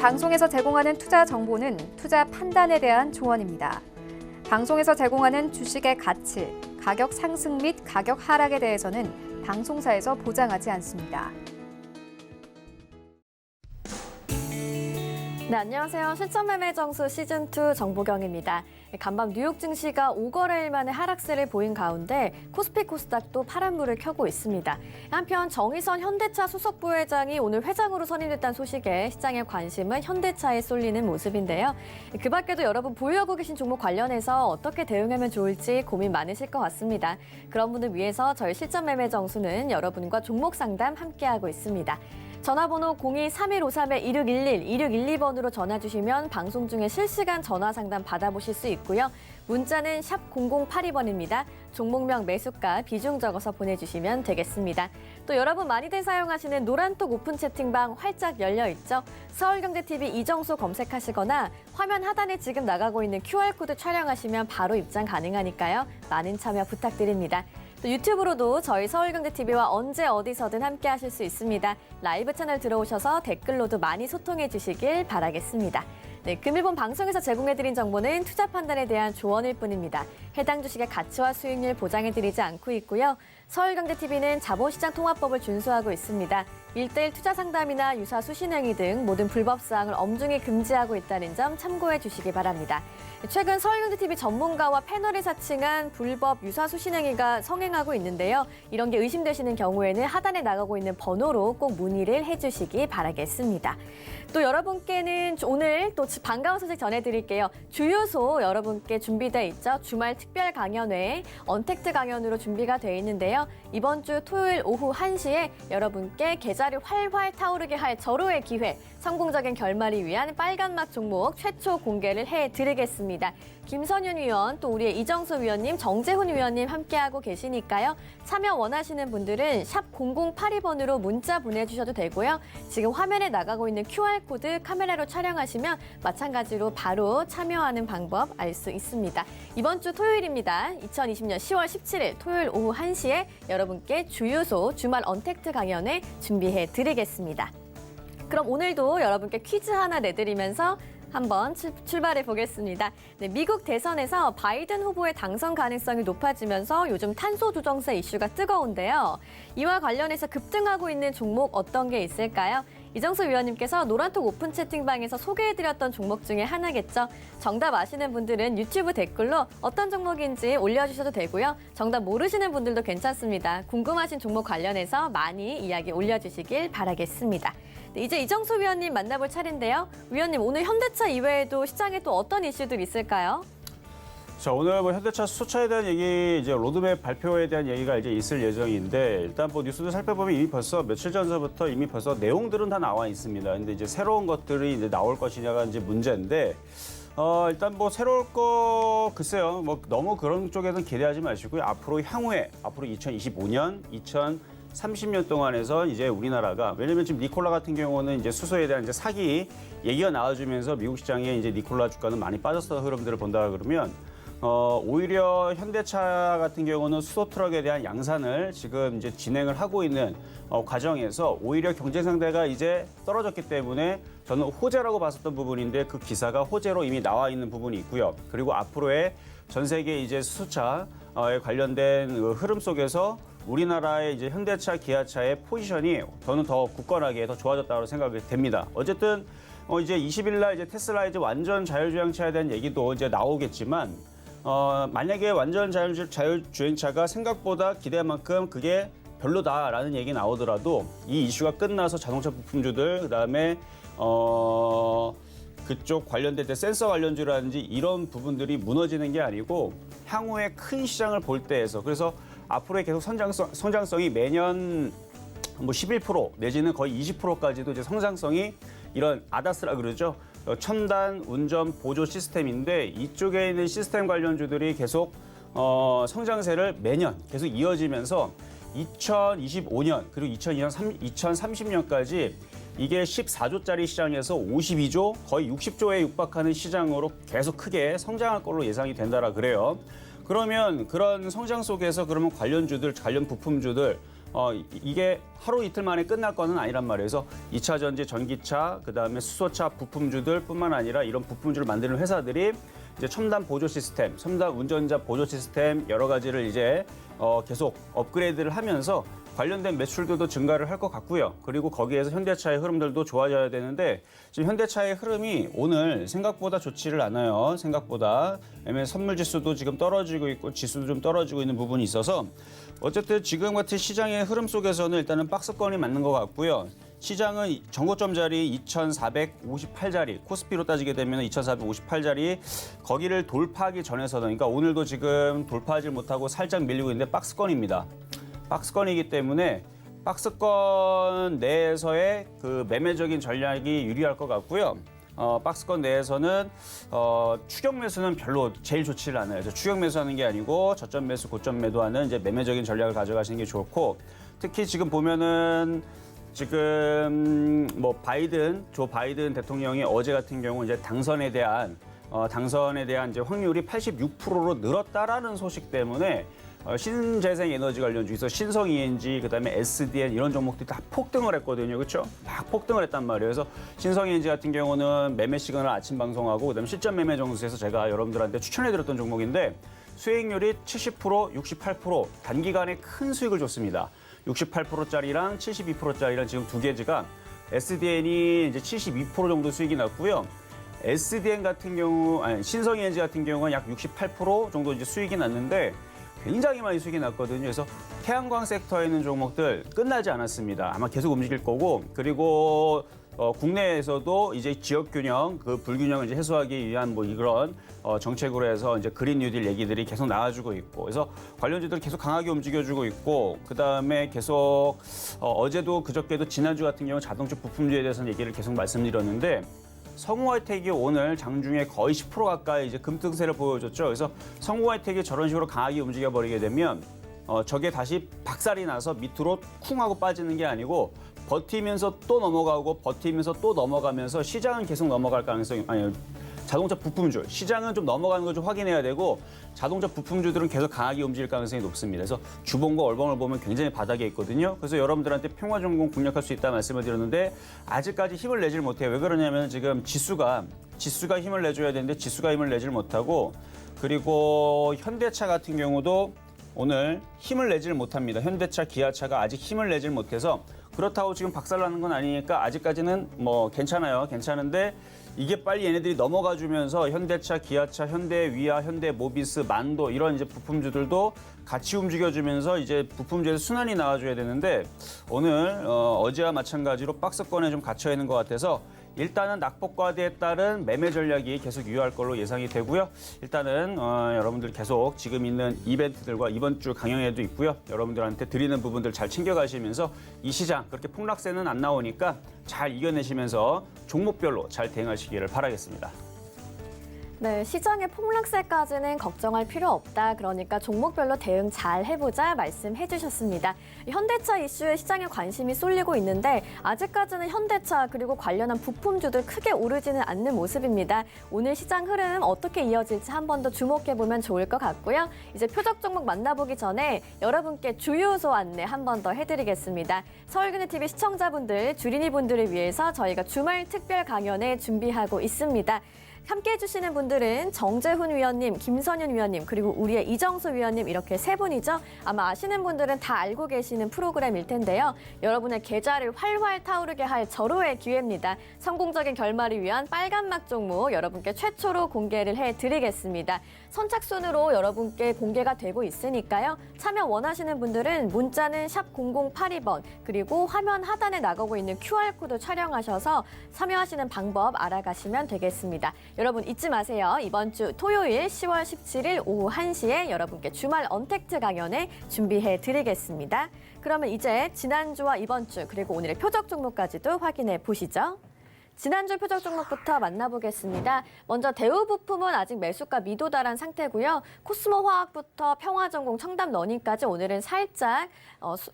방송에서 제공하는 투자 정보는 투자 판단에 대한 조언입니다. 방송에서 제공하는 주식의 가치, 가격 상승 및 가격 하락에 대해서는 방송사에서 보장하지 않습니다. 네, 안녕하세요. 실전매매 정수 시즌2 정보경입니다. 간밤 뉴욕 증시가 5거래일 만에 하락세를 보인 가운데 코스피 코스닥도 파란불을 켜고 있습니다. 한편 정의선 현대차 수석 부회장이 오늘 회장으로 선임됐다는 소식에 시장의 관심은 현대차에 쏠리는 모습인데요. 그 밖에도 여러분 보유하고 계신 종목 관련해서 어떻게 대응하면 좋을지 고민 많으실 것 같습니다. 그런 분들 위해서 저희 실전매매 정수는 여러분과 종목 상담 함께하고 있습니다. 전화번호 02-3153-2611, 2612번으로 전화 주시면 방송 중에 실시간 전화 상담 받아보실 수 있고요. 문자는 샵 0082번입니다. 종목명, 매수가, 비중 적어서 보내주시면 되겠습니다. 또 여러분 많이들 사용하시는 노란톡 오픈 채팅방 활짝 열려 있죠. 서울경제TV 이정수 검색하시거나 화면 하단에 지금 나가고 있는 QR코드 촬영하시면 바로 입장 가능하니까요. 많은 참여 부탁드립니다. 또 유튜브로도 저희 서울경제TV와 언제 어디서든 함께 하실 수 있습니다. 라이브 채널 들어오셔서 댓글로도 많이 소통해 주시길 바라겠습니다. 네, 금일본 방송에서 제공해드린 정보는 투자 판단에 대한 조언일 뿐입니다. 해당 주식의 가치와 수익률 보장해드리지 않고 있고요. 서울경제TV는 자본시장 통화법을 준수하고 있습니다. 1:1 투자 상담이나 유사 수신행위 등 모든 불법 사항을 엄중히 금지하고 있다는 점 참고해 주시기 바랍니다. 최근 서울경제TV 전문가와 패널이 사칭한 불법 유사 수신행위가 성행하고 있는데요. 이런 게 의심되시는 경우에는 하단에 나가고 있는 번호로 꼭 문의를 해주시기 바라겠습니다. 또 여러분께는 오늘 또 반가운 소식 전해드릴게요. 주유소 여러분께 준비돼 있죠. 주말 특별 강연회 언택트 강연으로 준비가 돼 있는데요. 이번 주 토요일 오후 1시에 여러분께 계좌를 활활 타오르게 할 절호의 기회, 성공적인 결말을 위한 빨간막 종목 최초 공개를 해드리겠습니다. 김선윤 위원, 또 우리의 이정수 위원님, 정재훈 위원님 함께하고 계시니까요. 참여 원하시는 분들은 샵 0082번으로 문자 보내주셔도 되고요. 지금 화면에 나가고 있는 QR코드 카메라로 촬영하시면 마찬가지로 바로 참여하는 방법 알 수 있습니다. 이번 주 토요일입니다. 2020년 10월 17일 토요일 오후 1시에 여러분께 주유소 주말 언택트 강연을 준비해 드리겠습니다. 그럼 오늘도 여러분께 퀴즈 하나 내드리면서 한번 출발해 보겠습니다. 네, 미국 대선에서 바이든 후보의 당선 가능성이 높아지면서 요즘 탄소 조정세 이슈가 뜨거운데요. 이와 관련해서 급등하고 있는 종목 어떤 게 있을까요? 이정수 위원님께서 노란톡 오픈 채팅방에서 소개해드렸던 종목 중에 하나겠죠. 정답 아시는 분들은 유튜브 댓글로 어떤 종목인지 올려주셔도 되고요. 정답 모르시는 분들도 괜찮습니다. 궁금하신 종목 관련해서 많이 이야기 올려주시길 바라겠습니다. 네, 이제 이정수 위원님 만나볼 차례인데요. 위원님, 오늘 현대차 이외에도 시장에 또 어떤 이슈들이 있을까요? 자, 오늘 현대차 수소차에 대한 얘기, 이제 로드맵 발표에 대한 얘기가 이제 있을 예정인데, 일단 뉴스들 살펴보면 이미 벌써 며칠 전서부터 이미 벌써 내용들은 다 나와 있습니다. 근데 이제 새로운 것들이 이제 나올 것이냐가 이제 문제인데, 일단 새로울 거 글쎄요. 너무 그런 쪽에는 기대하지 마시고요. 앞으로 2025년, 2030년 동안에서 이제 우리나라가, 왜냐면 지금 니콜라 같은 경우는 이제 수소에 대한 이제 사기 얘기가 나와주면서 미국 시장에 이제 니콜라 주가는 많이 빠졌던 흐름들을 본다 그러면, 오히려 현대차 같은 경우는 수소 트럭에 대한 양산을 지금 이제 진행을 하고 있는 과정에서 오히려 경쟁 상대가 이제 떨어졌기 때문에 저는 호재라고 봤었던 부분인데 그 기사가 호재로 이미 나와 있는 부분이 있고요. 그리고 앞으로의 전 세계 이제 수소차에 관련된 흐름 속에서 우리나라의 이제 현대차, 기아차의 포지션이 저는 더 굳건하게 더 좋아졌다고 생각이 됩니다. 어쨌든 이제 20일 날 이제 테슬라 이제 완전 자율주행차에 대한 얘기도 이제 나오겠지만 만약에 완전 자율주행차가 생각보다 기대만큼 그게 별로다라는 얘기 나오더라도 이 이슈가 끝나서 자동차 부품주들 그다음에 그쪽 관련된 센서 관련주라든지 이런 부분들이 무너지는 게 아니고 향후에 큰 시장을 볼 때에서 그래서 앞으로의 계속 성장성이 매년 11% 내지는 거의 20%까지도 이제 성장성이 이런 아다스라 그러죠. 첨단 운전 보조 시스템인데 이쪽에 있는 시스템 관련주들이 계속 성장세를 매년 계속 이어지면서 2025년 그리고 2030년까지 이게 14조짜리 시장에서 52조 거의 60조에 육박하는 시장으로 계속 크게 성장할 걸로 예상이 된다라 그래요. 그러면 그런 성장 속에서 그러면 관련주들, 관련 부품주들 이게 하루 이틀 만에 끝날 거는 아니란 말이에요. 그래서 2차 전지, 전기차, 그다음에 수소차 부품주들뿐만 아니라 이런 부품주를 만드는 회사들이 이제 첨단 보조 시스템, 첨단 운전자 보조 시스템 여러 가지를 이제 계속 업그레이드를 하면서 관련된 매출들도 증가를 할 것 같고요. 그리고 거기에서 현대차의 흐름들도 좋아져야 되는데 지금 현대차의 흐름이 오늘 생각보다 좋지를 않아요. 생각보다 선물 지수도 지금 떨어지고 있고 지수도 좀 떨어지고 있는 부분이 있어서 어쨌든 지금 같은 시장의 흐름 속에서는 일단은 박스권이 맞는 것 같고요. 시장은 전고점 자리 2,458자리, 코스피로 따지게 되면 2,458자리 거기를 돌파하기 전에서는 그러니까 오늘도 지금 돌파하지 못하고 살짝 밀리고 있는데 박스권입니다. 박스권이기 때문에 박스권 내에서의 그 매매적인 전략이 유리할 것 같고요. 박스권 내에서는 추격 매수는 별로 제일 좋지를 않아요. 그래서 추격 매수하는 게 아니고 저점 매수, 고점 매도하는 이제 매매적인 전략을 가져가시는 게 좋고 특히 지금 보면은 지금 뭐 조 바이든 대통령이 어제 같은 경우 이제 당선에 대한 이제 확률이 86%로 늘었다라는 소식 때문에 신재생 에너지 관련 주에서 신성 ENG 그다음에 SDN 이런 종목들이 다 폭등을 했거든요. 그렇죠? 막 폭등을 했단 말이에요. 그래서 신성 ENG 같은 경우는 매매 시그널 아침 방송하고 그다음에 실전 매매 정수에서 제가 여러분들한테 추천해 드렸던 종목인데 수익률이 70%, 68% 단기간에 큰 수익을 줬습니다. 68%짜리랑 72%짜리랑 지금 두 개지가 SDN이 이제 72% 정도 수익이 났고요. SDN 같은 경우, 신성 ENG 같은 경우는 약 68% 정도 이제 수익이 났는데 굉장히 많이 수익이 났거든요. 그래서 태양광 섹터에 있는 종목들 끝나지 않았습니다. 아마 계속 움직일 거고 그리고 국내에서도 이제 지역 균형, 그 불균형을 이제 해소하기 위한 뭐 이런 정책으로 해서 이제 그린 뉴딜 얘기들이 계속 나와주고 있고, 그래서 관련주들 계속 강하게 움직여주고 있고, 그 다음에 계속 어제도 그저께도 지난주 같은 경우 자동차 부품주에 대해서는 얘기를 계속 말씀드렸는데. 성우하이텍이 오늘 장중에 거의 10% 가까이 이제 금등세를 보여줬죠. 그래서 성우하이텍이 저런 식으로 강하게 움직여 버리게 되면 저게 다시 박살이 나서 밑으로 쿵 하고 빠지는 게 아니고 버티면서 또 넘어가고 버티면서 또 넘어가면서 시장은 계속 넘어갈 가능성이 자동차 부품주 시장은 좀 넘어가는 걸 좀 확인해야 되고 자동차 부품주들은 계속 강하게 움직일 가능성이 높습니다. 그래서 주봉과 월봉을 보면 굉장히 바닥에 있거든요. 그래서 여러분들한테 평화전공 공략할 수 있다 말씀을 드렸는데 아직까지 힘을 내질 못해요. 왜 그러냐면 지금 지수가 힘을 내줘야 되는데 지수가 힘을 내질 못하고 그리고 현대차 같은 경우도 오늘 힘을 내질 못합니다. 현대차, 기아차가 아직 힘을 내질 못해서 그렇다고 지금 박살나는 건 아니니까 아직까지는 뭐 괜찮아요. 괜찮은데 이게 빨리 얘네들이 넘어가 주면서 현대차, 기아차, 현대위아, 현대모비스, 만도 이런 이제 부품주들도 같이 움직여주면서 이제 부품주에서 순환이 나와줘야 되는데 오늘 어제와 마찬가지로 박스권에 좀 갇혀 있는 것 같아서 일단은 낙폭과대에 따른 매매 전략이 계속 유효할 걸로 예상이 되고요. 일단은 여러분들 계속 지금 있는 이벤트들과 이번 주 강연회도 있고요. 여러분들한테 드리는 부분들 잘 챙겨가시면서 이 시장 그렇게 폭락세는 안 나오니까 잘 이겨내시면서 종목별로 잘 대응하시기를 바라겠습니다. 네, 시장의 폭락세까지는 걱정할 필요 없다. 그러니까 종목별로 대응 잘 해보자 말씀해 주셨습니다. 현대차 이슈에 시장에 관심이 쏠리고 있는데 아직까지는 현대차 그리고 관련한 부품주들 크게 오르지는 않는 모습입니다. 오늘 시장 흐름 어떻게 이어질지 한 번 더 주목해보면 좋을 것 같고요. 이제 표적 종목 만나보기 전에 여러분께 주유소 안내 한 번 더 해드리겠습니다. 서울그네TV 시청자분들, 주린이분들을 위해서 저희가 주말 특별 강연회 준비하고 있습니다. 함께해 주시는 분들은 정재훈 위원님, 김선윤 위원님, 그리고 우리의 이정수 위원님 이렇게 세 분이죠. 아마 아시는 분들은 다 알고 계시는 프로그램일 텐데요. 여러분의 계좌를 활활 타오르게 할 절호의 기회입니다. 성공적인 결말을 위한 빨간막 종목 여러분께 최초로 공개를 해드리겠습니다. 선착순으로 여러분께 공개가 되고 있으니까요. 참여 원하시는 분들은 문자는 샵 0082번 그리고 화면 하단에 나가고 있는 QR코드 촬영하셔서 참여하시는 방법 알아가시면 되겠습니다. 여러분 잊지 마세요. 이번 주 토요일 10월 17일 오후 1시에 여러분께 주말 언택트 강연에 준비해 드리겠습니다. 그러면 이제 지난주와 이번 주 그리고 오늘의 표적 종목까지도 확인해 보시죠. 지난주 표적 종목부터 만나보겠습니다. 먼저 대우부품은 아직 매수가 미도달한 상태고요. 코스모화학부터 평화전공, 청담러닝까지 오늘은 살짝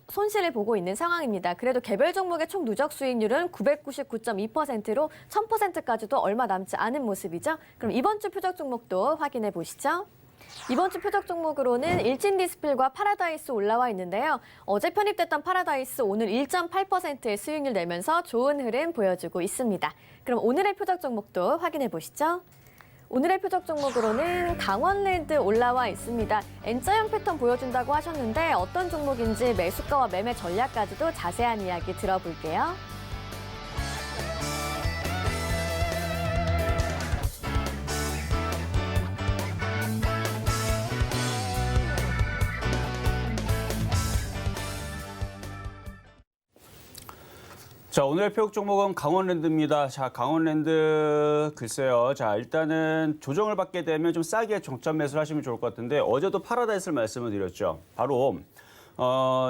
손실을 보고 있는 상황입니다. 그래도 개별 종목의 총 누적 수익률은 999.2%로 1000%까지도 얼마 남지 않은 모습이죠. 그럼 이번 주 표적 종목도 확인해 보시죠. 이번 주 표적 종목으로는 일진 디스플과 파라다이스 올라와 있는데요. 어제 편입됐던 파라다이스 오늘 1.8%의 수익률 내면서 좋은 흐름 보여주고 있습니다. 그럼 오늘의 표적 종목도 확인해 보시죠. 오늘의 표적 종목으로는 강원랜드 올라와 있습니다. N자형 패턴 보여준다고 하셨는데 어떤 종목인지 매수가와 매매 전략까지도 자세한 이야기 들어볼게요. 자, 오늘의 표적 종목은 강원랜드입니다. 자, 강원랜드 글쎄요. 자, 일단은 조정을 받게 되면 좀 싸게 정점 매수를 하시면 좋을 것 같은데 어제도 파라다이스를 말씀을 드렸죠. 바로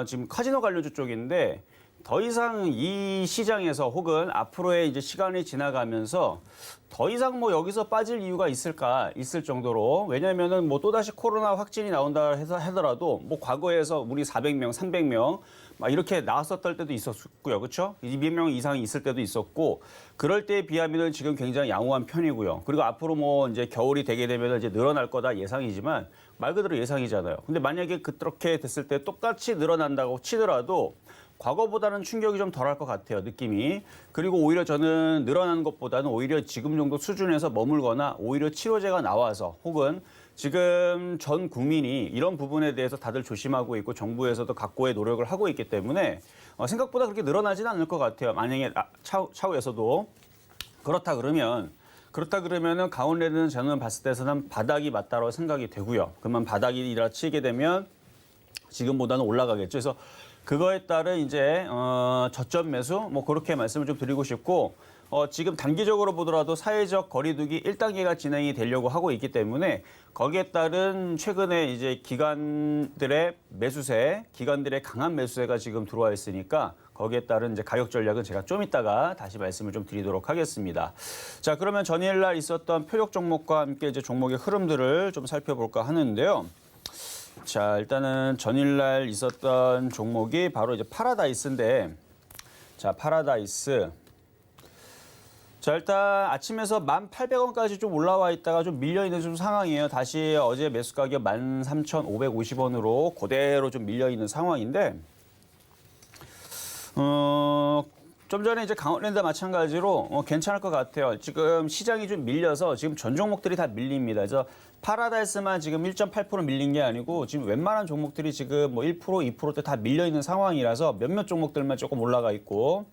지금 카지노 관련주 쪽인데 더 이상 이 시장에서 혹은 앞으로의 이제 시간이 지나가면서 더 이상 뭐 여기서 빠질 이유가 있을 정도로 왜냐면은 뭐 또다시 코로나 확진이 나온다 해서 하더라도 뭐 과거에서 우리 400명, 300명 막 이렇게 나왔었던 때도 있었고요. 그렇죠? 200명 이상이 있을 때도 있었고 그럴 때에 비하면 지금 굉장히 양호한 편이고요. 그리고 앞으로 뭐 이제 겨울이 되게 되면 이제 늘어날 거다 예상이지만 말 그대로 예상이잖아요. 근데 만약에 그렇게 됐을 때 똑같이 늘어난다고 치더라도 과거보다는 충격이 좀 덜할 것 같아요, 느낌이. 그리고 오히려 저는 늘어나는 것보다는 오히려 지금 정도 수준에서 머물거나 오히려 치료제가 나와서 혹은 지금 전 국민이 이런 부분에 대해서 다들 조심하고 있고 정부에서도 각고의 노력을 하고 있기 때문에 생각보다 그렇게 늘어나지는 않을 것 같아요. 만약에 차후에서도 그렇다 그러면은 강원랜드는 저는 봤을 때서는 바닥이 맞다고 생각이 되고요. 그러면 바닥이라 치게 되면 지금보다는 올라가겠죠. 그래서 그거에 따른 이제 저점 매수 뭐 그렇게 말씀을 좀 드리고 싶고 지금 단기적으로 보더라도 사회적 거리두기 1단계가 진행이 되려고 하고 있기 때문에 거기에 따른 최근에 이제 기관들의 강한 매수세가 지금 들어와 있으니까 거기에 따른 이제 가격 전략은 제가 좀 이따가 다시 말씀을 좀 드리도록 하겠습니다. 자, 그러면 전일날 있었던 표적 종목과 함께 이제 종목의 흐름들을 좀 살펴볼까 하는데요. 자, 일단은 전일날 있었던 종목이 바로 이제 파라다이스인데, 자, 파라다이스. 자, 일단 아침에서 1,800원까지 좀 올라와 있다가 좀 밀려있는 좀 상황이에요. 다시 어제 매수 가격 13,550원으로 그대로 좀 밀려있는 상황인데, 좀 전에 이제 강원랜드와 마찬가지로 괜찮을 것 같아요. 지금 시장이 좀 밀려서 지금 전 종목들이 다 밀립니다. 그래서 파라다이스만 지금 1.8% 밀린 게 아니고 지금 웬만한 종목들이 지금 뭐 1%, 2%대 다 밀려 있는 상황이라서 몇몇 종목들만 조금 올라가 있고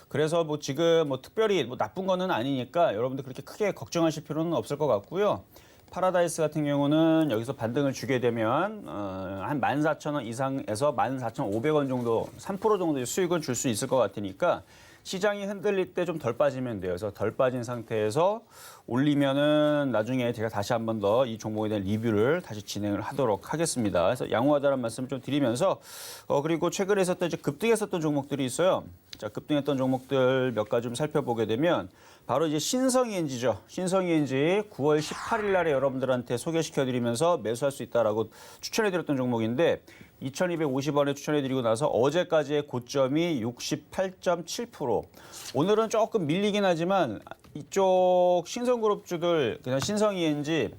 그래서 뭐 지금 뭐 특별히 뭐 나쁜 거는 아니니까 여러분들 그렇게 크게 걱정하실 필요는 없을 것 같고요. 파라다이스 같은 경우는 여기서 반등을 주게 되면 한 14,000원 이상에서 14,500원 정도 3% 정도의 수익을 줄 수 있을 것 같으니까 시장이 흔들릴 때 좀 덜 빠지면 돼요. 그래서 덜 빠진 상태에서 올리면은 나중에 제가 다시 한 번 더 이 종목에 대한 리뷰를 다시 진행을 하도록 하겠습니다. 그래서 양호하다는 말씀을 좀 드리면서 그리고 최근에 있었던 이제 급등했었던 종목들이 있어요. 자, 급등했던 종목들 몇 가지 좀 살펴보게 되면 바로 이제 신성이엔지죠. 신성이엔지 9월 18일 날에 여러분들한테 소개시켜드리면서 매수할 수 있다라고 추천해드렸던 종목인데 2,250원에 추천해드리고 나서 어제까지의 고점이 68.7%. 오늘은 조금 밀리긴 하지만 이쪽 신성그룹주들 그냥 신성이엔지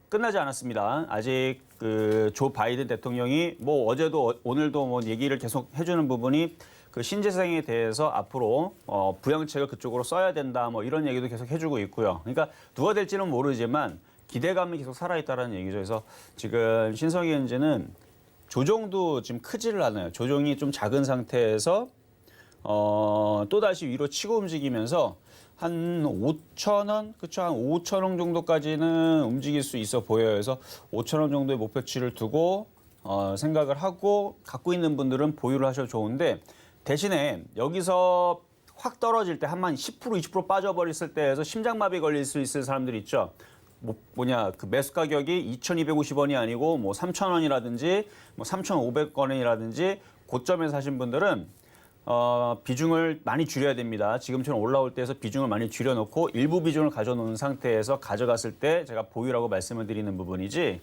끝나지 않았습니다. 아직 그 조 바이든 대통령이 뭐 어제도 오늘도 뭐 얘기를 계속 해주는 부분이 그 신재생에 대해서 앞으로 부양책을 그쪽으로 써야 된다 뭐 이런 얘기도 계속 해주고 있고요. 그러니까 누가 될지는 모르지만 기대감이 계속 살아있다는 얘기죠. 그래서 지금 신성이엔지는 조정도 지금 크지를 않아요. 조정이 좀 작은 상태에서 또다시 위로 치고 움직이면서 한 5,000원, 그쵸? 한 5,000원 정도까지는 움직일 수 있어 보여요. 그래서 5,000원 정도의 목표치를 두고 생각을 하고 갖고 있는 분들은 보유를 하셔도 좋은데 대신에 여기서 확 떨어질 때 한 10%, 20% 빠져버렸을 때에서 심장마비 걸릴 수 있을 사람들 있죠. 그 매수 가격이 2,250원이 아니고 뭐 3,000원이라든지 뭐 3,500원이라든지 고점에서 사신 분들은 비중을 많이 줄여야 됩니다. 지금처럼 올라올 때에서 비중을 많이 줄여놓고 일부 비중을 가져놓은 상태에서 가져갔을 때 제가 보유라고 말씀을 드리는 부분이지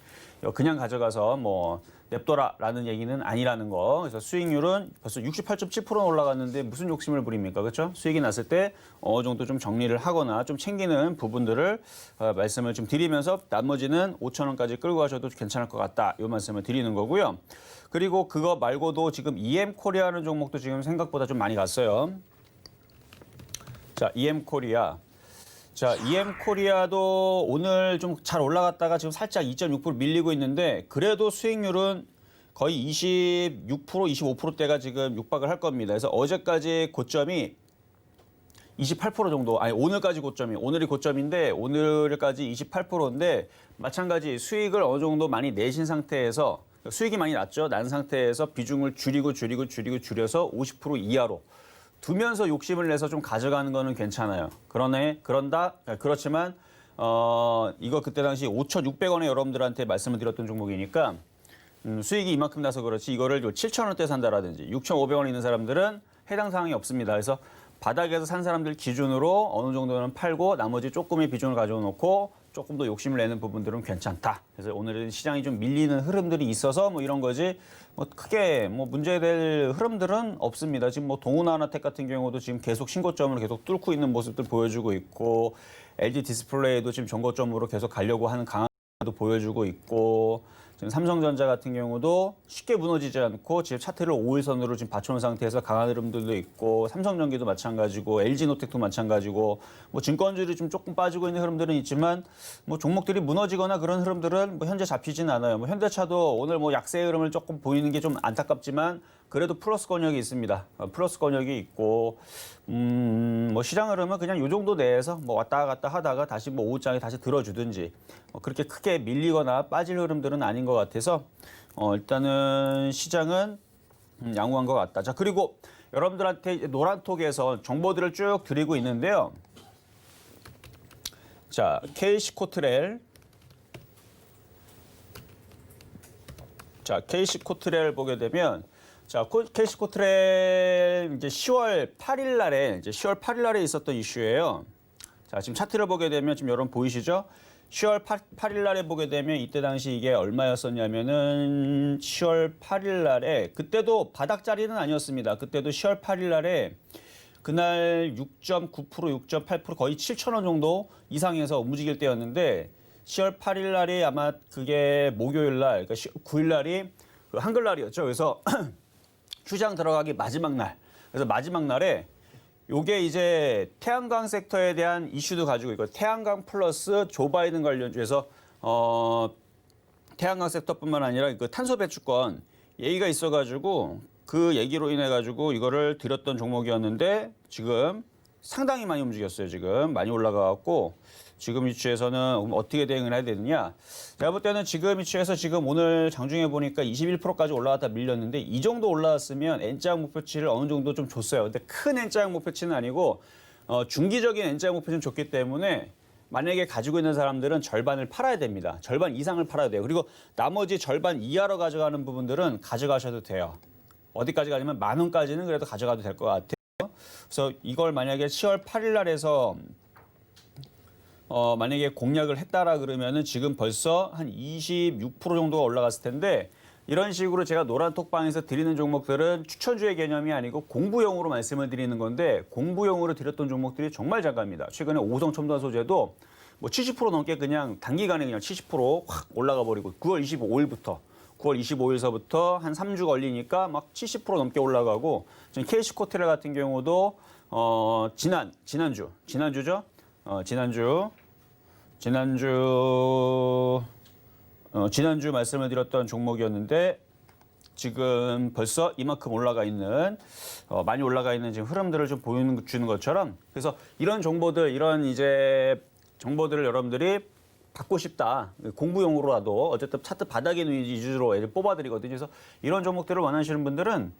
그냥 가져가서 뭐 냅둬라라는 얘기는 아니라는 거. 그래서 수익률은 벌써 68.7%나 올라갔는데 무슨 욕심을 부립니까? 그렇죠? 수익이 났을 때 어느 정도 좀 정리를 하거나 좀 챙기는 부분들을 말씀을 좀 드리면서 나머지는 5천 원까지 끌고 가셔도 괜찮을 것 같다. 이 말씀을 드리는 거고요. 그리고 그거 말고도 지금 EM코리아라는 종목도 지금 생각보다 좀 많이 갔어요. 자, EM코리아. 자, EM코리아도 오늘 좀 잘 올라갔다가 지금 살짝 2.6% 밀리고 있는데 그래도 수익률은 거의 26%, 25%대가 지금 육박을 할 겁니다. 그래서 어제까지 고점이 28% 정도, 아니 오늘까지 고점이, 오늘이 고점인데 오늘까지 28%인데 마찬가지 수익을 어느 정도 많이 내신 상태에서 수익이 많이 났죠. 난 상태에서 비중을 줄여서 50% 이하로 두면서 욕심을 내서 좀 가져가는 거는 괜찮아요. 그렇지만 이거 그때 당시 5,600원에 여러분들한테 말씀을 드렸던 종목이니까 수익이 이만큼 나서 그렇지 이거를 7,000원대 산다라든지 6,500원 있는 사람들은 해당 사항이 없습니다. 그래서 바닥에서 산 사람들 기준으로 어느 정도는 팔고 나머지 조금의 비중을 가져놓고 조금 더 욕심을 내는 부분들은 괜찮다. 그래서 오늘은 시장이 좀 밀리는 흐름들이 있어서 뭐 이런 거지 뭐 크게 뭐 문제될 흐름들은 없습니다. 지금 뭐 동훈하나텍 같은 경우도 지금 계속 신고점을 계속 뚫고 있는 모습들 보여주고 있고 LG 디스플레이도 지금 정고점으로 계속 가려고 하는 강화도 보여주고 있고 지금 삼성전자 같은 경우도 쉽게 무너지지 않고 지금 차트를 5일선으로 지금 받쳐놓은 상태에서 강한 흐름들도 있고 삼성전기도 마찬가지고 LG노텍도 마찬가지고 뭐 증권주들이 좀 조금 빠지고 있는 흐름들은 있지만 뭐 종목들이 무너지거나 그런 흐름들은 뭐 현재 잡히진 않아요. 뭐 현대차도 오늘 뭐 약세 흐름을 조금 보이는 게 좀 안타깝지만 그래도 플러스 권역이 있습니다. 플러스 권역이 있고 뭐 시장 흐름은 그냥 요 정도 내에서 뭐 왔다 갔다 하다가 다시 뭐 오후장에 다시 들어주든지 그렇게 크게 밀리거나 빠질 흐름들은 아닌 것 같아서 일단은 시장은 양호한 것 같다. 자, 그리고 여러분들한테 노란톡에서 정보들을 쭉 드리고 있는데요. 자, KC코트렐. 자, KC코트렐 보게 되면 자, KC코트렐 이제 10월 8일 날에 있었던 이슈예요. 자, 지금 차트를 보게 되면 지금 여러분 보이시죠? 10월 8일 날에 보게 되면 이때 당시 이게 얼마였었냐면은 10월 8일 날에 그때도 바닥 자리는 아니었습니다. 그때도 10월 8일 날에 그날 6.9%, 6.8% 거의 7,000원 정도 이상에서 움직일 때였는데 10월 8일 날이 아마 그게 목요일 날, 그러니까 9일 날이 그 한글날이었죠. 그래서 휴장 들어가기 마지막 날. 그래서 마지막 날에 요게 이제 태양광 섹터에 대한 이슈도 가지고 있고 태양광 플러스 조 바이든 관련주에서 태양광 섹터뿐만 아니라 그 탄소 배출권 얘기가 있어가지고 그 얘기로 인해 가지고 이거를 드렸던 종목이었는데 지금 상당히 많이 움직였어요. 지금 많이 올라가갖고 지금 위치에서는 어떻게 대응을 해야 되느냐. 제가 볼 때는 지금 위치에서 지금 오늘 장중에 보니까 21%까지 올라갔다 밀렸는데 이 정도 올라왔으면 N자 목표치를 어느 정도 좀 줬어요. 근데 큰 N자 목표치는 아니고 중기적인 N자 목표치는 줬기 때문에 만약에 가지고 있는 사람들은 절반을 팔아야 됩니다. 절반 이상을 팔아야 돼요. 그리고 나머지 절반 이하로 가져가는 부분들은 가져가셔도 돼요. 어디까지 가냐면 10,000원까지는 그래도 가져가도 될 것 같아요. 그래서 이걸 만약에 10월 8일 날에서 만약에 공략을 했다라 그러면은 지금 벌써 한 26% 정도가 올라갔을 텐데 이런 식으로 제가 노란톡방에서 드리는 종목들은 추천주의 개념이 아니고 공부용으로 말씀을 드리는 건데 공부용으로 드렸던 종목들이 정말 잘 갑니다. 최근에 오성 첨단 소재도 뭐 70% 넘게 그냥 단기간에 그냥 70%확 올라가 버리고 9월 25일서부터 한 3주 걸리니까 막 70% 넘게 올라가고 지금 KC코트렐 같은 경우도 지난주죠? 지난주 말씀을 드렸던 종목이었는데 지금 벌써 이만큼 올라가 있는 많이 올라가 있는 지금 흐름들을 좀 보여주는 것처럼 그래서 이런 정보들 이런 이제 정보들을 여러분들이 받고 싶다. 공부용으로라도 어쨌든 차트 바닥에 있는 위주로 뽑아드리거든요. 그래서 이런 종목들을 원하시는 분들은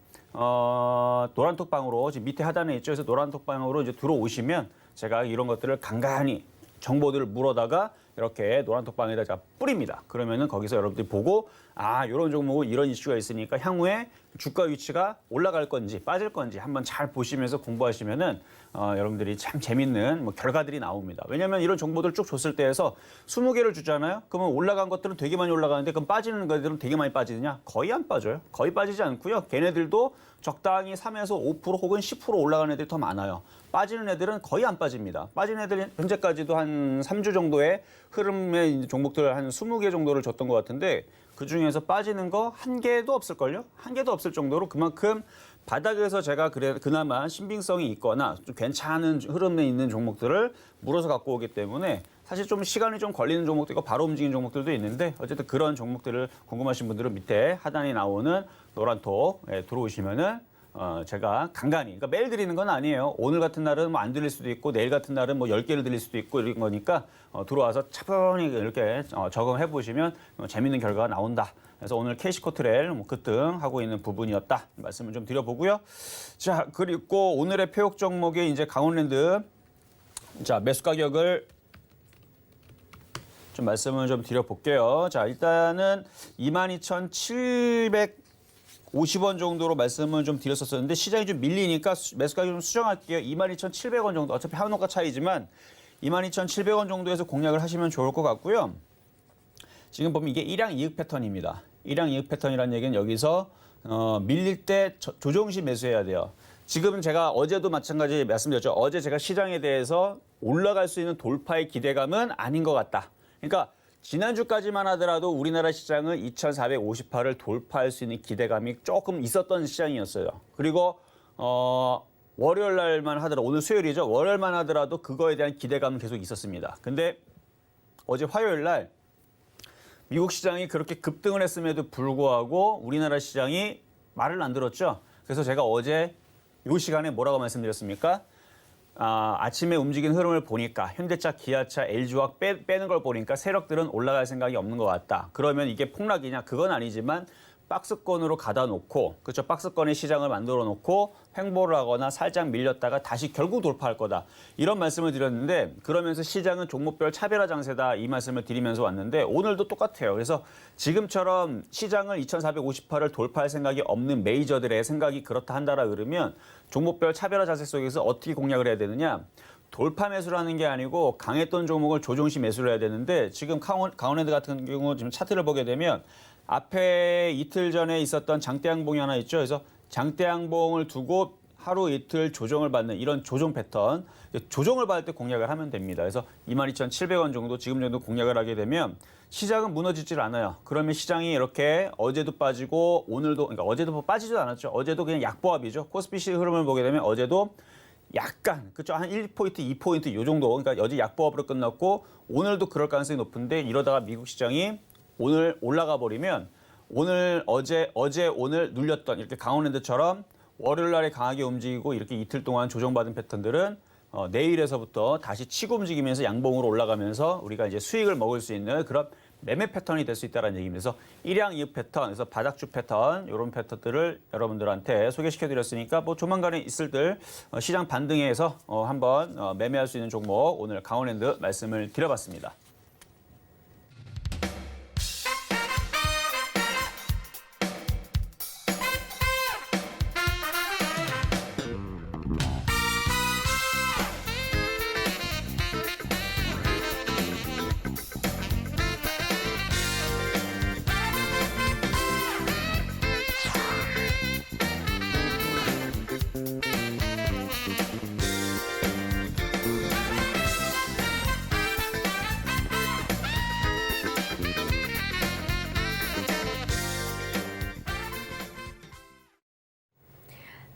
노란톡방으로 지금 밑에 하단에 있죠. 그래서 노란톡방으로 이제 들어오시면 제가 이런 것들을 간간히 정보들을 물어다가 이렇게 노란톡방에다 제가 뿌립니다. 그러면은 거기서 여러분들이 보고 이런 종목은 이런 이슈가 있으니까 향후에 주가 위치가 올라갈 건지 빠질 건지 한번 잘 보시면서 공부하시면은 여러분들이 참 재밌는 결과들이 나옵니다. 왜냐하면 이런 정보들 쭉 줬을 때에서 20개를 주잖아요. 그러면 올라간 것들은 되게 많이 올라가는데 그럼 빠지는 것들은 되게 많이 빠지느냐? 거의 안 빠져요. 거의 빠지지 않고요. 걔네들도 적당히 3에서 5% 혹은 10% 올라가는 애들이 더 많아요. 빠지는 애들은 거의 안 빠집니다. 빠지는 애들은 현재까지도 한 3주 정도의 흐름의 종목들 한 20개 정도를 줬던 것 같은데 그중에서 빠지는 거 한 개도 없을걸요? 한 개도 없을 정도로 그만큼 바닥에서 제가 그나마 신빙성이 있거나 좀 괜찮은 흐름에 있는 종목들을 물어서 갖고 오기 때문에 사실 좀 시간이 좀 걸리는 종목도 있고 바로 움직이는 종목들도 있는데 어쨌든 그런 종목들을 궁금하신 분들은 밑에 하단에 나오는 노란톡에 들어오시면은 제가 간간히, 그러니까 매일 드리는 건 아니에요. 오늘 같은 날은 뭐 안 드릴 수도 있고 내일 같은 날은 뭐 10개를 드릴 수도 있고 이런 거니까 들어와서 차분히 이렇게 적응해 보시면 재밌는 결과가 나온다. 그래서 오늘 캐시코트렐 급등하고 있는 부분이었다. 말씀을 좀 드려보고요. 자, 그리고 오늘의 표역 종목이 이제 강원랜드. 자, 매수 가격을 좀 말씀을 좀 드려볼게요. 자, 일단은 22,750원 정도로 말씀을 좀 드렸었는데 시장이 좀 밀리니까 매수 가격 좀 수정할게요. 22,700원 정도. 어차피 한원가 차이지만 22,700원 정도에서 공략을 하시면 좋을 것 같고요. 지금 보면 이게 일양 이익 패턴입니다. 일양 이익 패턴이라는 얘기는 여기서 밀릴 때 조정 시 매수해야 돼요. 지금 제가 어제도 마찬가지 말씀드렸죠. 어제 제가 시장에 대해서 올라갈 수 있는 돌파의 기대감은 아닌 것 같다. 그러니까 지난주까지만 하더라도 우리나라 시장은 2,458을 돌파할 수 있는 기대감이 조금 있었던 시장이었어요. 그리고 월요일 날만 하더라도 오늘 수요일이죠. 월요일만 하더라도 그거에 대한 기대감은 계속 있었습니다. 근데 어제 화요일 날 미국 시장이 그렇게 급등을 했음에도 불구하고 우리나라 시장이 말을 안 들었죠. 그래서 제가 어제 이 시간에 뭐라고 말씀드렸습니까? 아침에 움직이는 흐름을 보니까 현대차, 기아차, LG화학 빼는 걸 보니까 세력들은 올라갈 생각이 없는 것 같다. 그러면 이게 폭락이냐? 그건 아니지만 박스권으로 가다 놓고, 그렇죠? 박스권의 시장을 만들어 놓고 횡보를 하거나 살짝 밀렸다가 다시 결국 돌파할 거다. 이런 말씀을 드렸는데 그러면서 시장은 종목별 차별화 장세다 이 말씀을 드리면서 왔는데 오늘도 똑같아요. 그래서 지금처럼 시장을 2,458을 돌파할 생각이 없는 메이저들의 생각이 그렇다 한다라 그러면 종목별 차별화 장세 속에서 어떻게 공략을 해야 되느냐? 돌파 매수를 하는 게 아니고 강했던 종목을 조정시 매수를 해야 되는데 지금 강원랜드 같은 경우 지금 차트를 보게 되면 앞에 이틀 전에 있었던 장대양봉이 하나 있죠. 그래서 장대양봉을 두고 하루 이틀 조정을 받는 이런 조정 패턴, 조정을 받을 때 공략을 하면 됩니다. 그래서 22,700원 정도 지금 정도 공략을 하게 되면 시장은 무너지질 않아요. 그러면 시장이 이렇게 어제도 빠지고 오늘도, 그러니까 어제도 빠지지도 않았죠. 어제도 그냥 약보합이죠. 코스피 흐름을 보게 되면 어제도 약간, 그쵸? 한 1포인트, 2포인트 요 정도. 그러니까 어제 약보합으로 끝났고 오늘도 그럴 가능성이 높은데 이러다가 미국 시장이 오늘 올라가 버리면 어제 오늘 눌렸던 이렇게 강원랜드처럼 월요일 날에 강하게 움직이고 이렇게 이틀 동안 조정받은 패턴들은 내일에서부터 다시 치고 움직이면서 양봉으로 올라가면서 우리가 이제 수익을 먹을 수 있는 그런 매매 패턴이 될 수 있다는 얘기입니다. 그래서 일양 이익 패턴, 그래서 바닥주 패턴 이런 패턴들을 여러분들한테 소개시켜 드렸으니까 뭐 조만간에 있을들 시장 반등에서 한번 매매할 수 있는 종목 오늘 강원랜드 말씀을 드려봤습니다.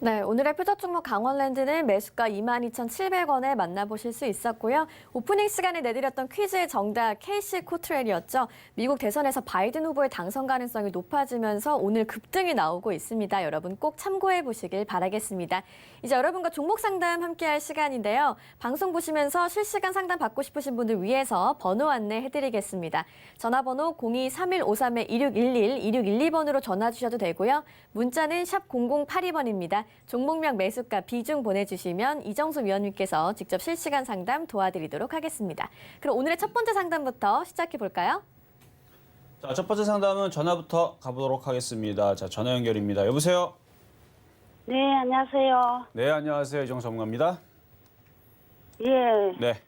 네, 오늘의 표적 종목 강원랜드는 매수가 22,700원에 만나보실 수 있었고요. 오프닝 시간에 내드렸던 퀴즈의 정답 KC 코트렐이었죠. 미국 대선에서 바이든 후보의 당선 가능성이 높아지면서 오늘 급등이 나오고 있습니다. 여러분 꼭 참고해 보시길 바라겠습니다. 이제 여러분과 종목 상담 함께할 시간인데요. 방송 보시면서 실시간 상담 받고 싶으신 분들 위해서 번호 안내해드리겠습니다. 전화번호 02-3153-2611, 2612번으로 전화 주셔도 되고요. 문자는 샵 0082번입니다. 종목명 매수가 비중 보내주시면 이정수 위원님께서 직접 실시간 상담 도와드리도록 하겠습니다. 그럼 오늘의 첫 번째 상담부터 시작해 볼까요? 자, 첫 번째 상담은 전화부터 가보도록 하겠습니다. 자, 전화 연결입니다. 여보세요? 네, 안녕하세요. 네, 안녕하세요. 이정수 전문가입니다. 예, 네,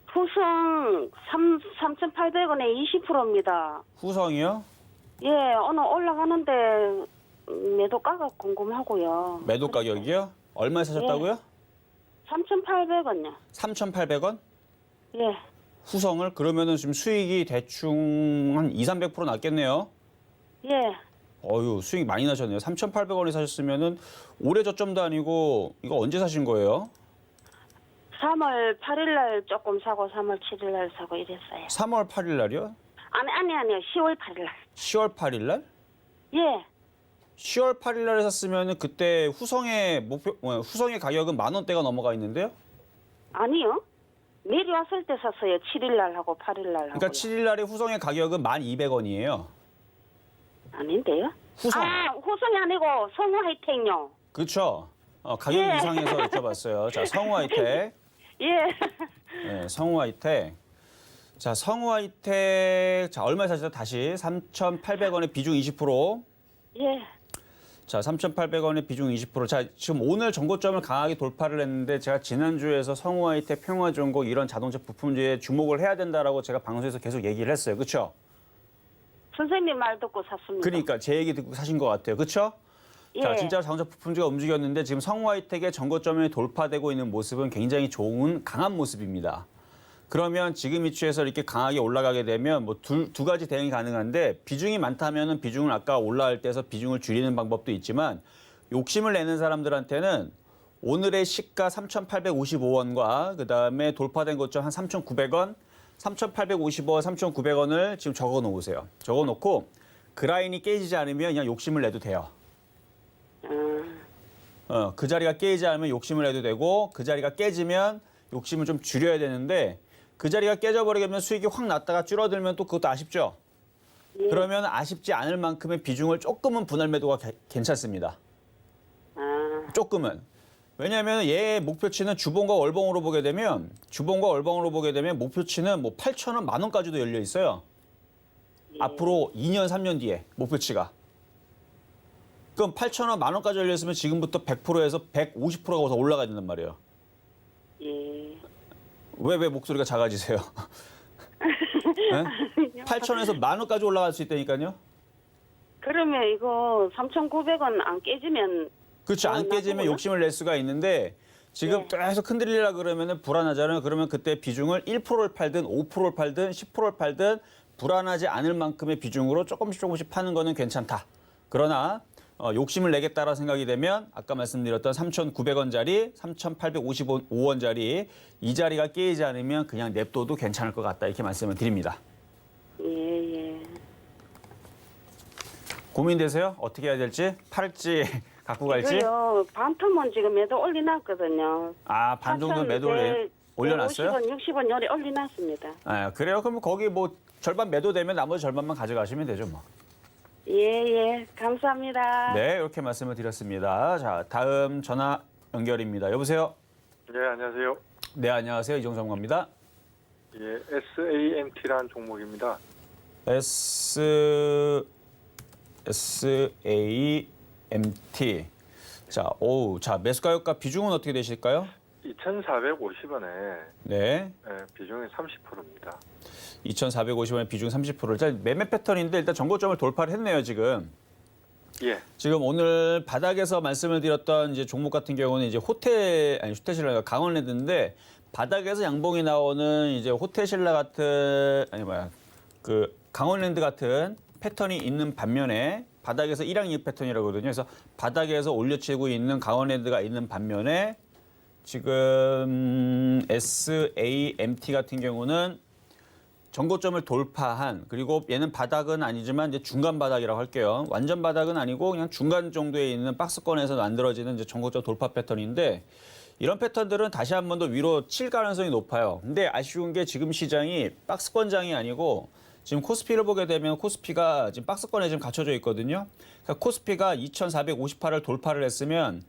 후성 3,800원에 20%입니다. 후성이요? 예, 오늘 올라가는데 매도가가 궁금하고요. 매도 가격이요? 얼마에 사셨다고요? 3,800원요. 3,800원? 예, 후성을? 그러면은 지금 수익이 대충 한 200~300% 났겠네요. 예. 어유, 수익 많이 나셨네요. 3,800원에 사셨으면은 올해 저점도 아니고 이거 언제 사신 거예요? 3월 8일 날 조금 사고 3월 7일 날 사고 이랬어요. 3월 8일 날이요? 아니요. 10월 8일 날. 10월 8일 날? 예. 10월 8일 날에 샀으면은 그때 후성의 가격은 10,000원대가 넘어가 있는데요? 아니요. 내려왔을 때 샀어요. 7일 날 하고 8일 날 하고. 그러니까 7일 날에 후성의 가격은 1,200원이에요. 아닌데요? 후성. 후성이 아니고 성우 하이텍요. 그렇죠? 가격 예. 이상해서 여쭤봤어요. 자, 성우 하이텍. 예. 네, 성우 하이텍. 자, 성우 하이텍. 자, 얼마에 사셨어요? 다시 3,800원에 비중 20%. 예. 자, 3,800원에 비중 20%. 자, 지금 오늘 전고점을 강하게 돌파를 했는데 제가 지난주에서 성우 하이텍, 평화중고 이런 자동차 부품주에 주목을 해야 된다라고 제가 방송에서 계속 얘기를 했어요. 그렇죠? 선생님 말 듣고 샀습니다. 그러니까 제 얘기 듣고 사신 것 같아요. 그렇죠? 예. 자, 진짜 자동차 부품주가 움직였는데 지금 성우 하이텍의 전고점이 돌파되고 있는 모습은 굉장히 좋은 강한 모습입니다. 그러면 지금 위치에서 이렇게 강하게 올라가게 되면 뭐 두 가지 대응이 가능한데 비중이 많다면은 비중을 아까 올라갈 때에서 비중을 줄이는 방법도 있지만 욕심을 내는 사람들한테는 오늘의 시가 3,855원과 그다음에 돌파된 고점 한 3,900원, 3,855원, 3,900원을 지금 적어 놓으세요. 적어 놓고 그 라인이 깨지지 않으면 그냥 욕심을 내도 돼요. 그 자리가 깨지지 않으면 욕심을 내도 되고 그 자리가 깨지면 욕심을 좀 줄여야 되는데 그 자리가 깨져버리게 되면 수익이 확 났다가 줄어들면 또 그것도 아쉽죠. 예. 그러면 아쉽지 않을 만큼의 비중을 조금은 분할 매도가 괜찮습니다. 조금은. 왜냐하면 얘의 목표치는 주봉과 월봉으로 보게 되면 목표치는 뭐 8,000원, 10,000원까지도 열려 있어요. 앞으로 2년, 3년 뒤에 목표치가. 그럼 8,000원, 10,000원까지 열려 있으면 지금부터 100%에서 150%가 더 올라가야 된단 말이에요. 예. 왜 목소리가 작아지세요? 네? 8,000원에서 10,000원까지 올라갈 수 있다니까요. 그러면 이거 3,900원 안 깨지면 그렇죠. 안 깨지면 나쁘구나. 욕심을 낼 수가 있는데 지금 네. 계속 흔들리려 그러면 불안하잖아요. 그러면 그때 비중을 1%를 팔든 5%를 팔든 10%를 팔든 불안하지 않을 만큼의 비중으로 조금씩 파는 거는 괜찮다. 그러나 욕심을 내겠다라 생각이 되면 아까 말씀드렸던 3,900원짜리, 3,855원짜리 이 자리가 깨지지 않으면 그냥 냅둬도 괜찮을 것 같다. 이렇게 말씀을 드립니다. 예. 고민되세요? 어떻게 해야 될지? 팔지, 갖고 갈지? 이거요. 반토막 지금 매도 올려놨거든요. 아, 반 정도 매도를 올려놨어요? 50원, 60원 요리 올려놨습니다. 아, 그래요? 그럼 거기 뭐 절반 매도되면 나머지 절반만 가져가시면 되죠, 뭐. 예. 감사합니다. 네, 이렇게 말씀을 드렸습니다. 자, 다음 전화 연결입니다. 여보세요? 네, 안녕하세요. 네, 안녕하세요. 이정수 전문가입니다. 예, SAMT라는 종목입니다. SAMT. 자, 매수 가격과 비중은 어떻게 되실까요? 2,450원에 네. 비중이 30%입니다. 2,450원의 비중 30%를. 자, 매매 패턴인데 일단 전고점을 돌파를 했네요, 지금. 예, 지금 오늘 바닥에서 말씀을 드렸던 이제 종목 같은 경우는 이제 호텔신라 강원랜드인데 바닥에서 양봉이 나오는 이제 호텔신라 같은 그 강원랜드 같은 패턴이 있는 반면에 바닥에서 일양이익 패턴이라고 하거든요. 그래서 바닥에서 올려치고 있는 강원랜드가 있는 반면에 지금 SAMT 같은 경우는 전고점을 돌파한, 그리고 얘는 바닥은 아니지만 이제 중간 바닥이라고 할게요. 완전 바닥은 아니고 그냥 중간 정도에 있는 박스권에서 만들어지는 이제 전고점 돌파 패턴인데 이런 패턴들은 다시 한 번 더 위로 칠 가능성이 높아요. 근데 아쉬운 게 지금 시장이 박스권장이 아니고 지금 코스피를 보게 되면 코스피가 지금 박스권에 지금 갇혀져 있거든요. 그러니까 코스피가 2,458을 돌파를 했으면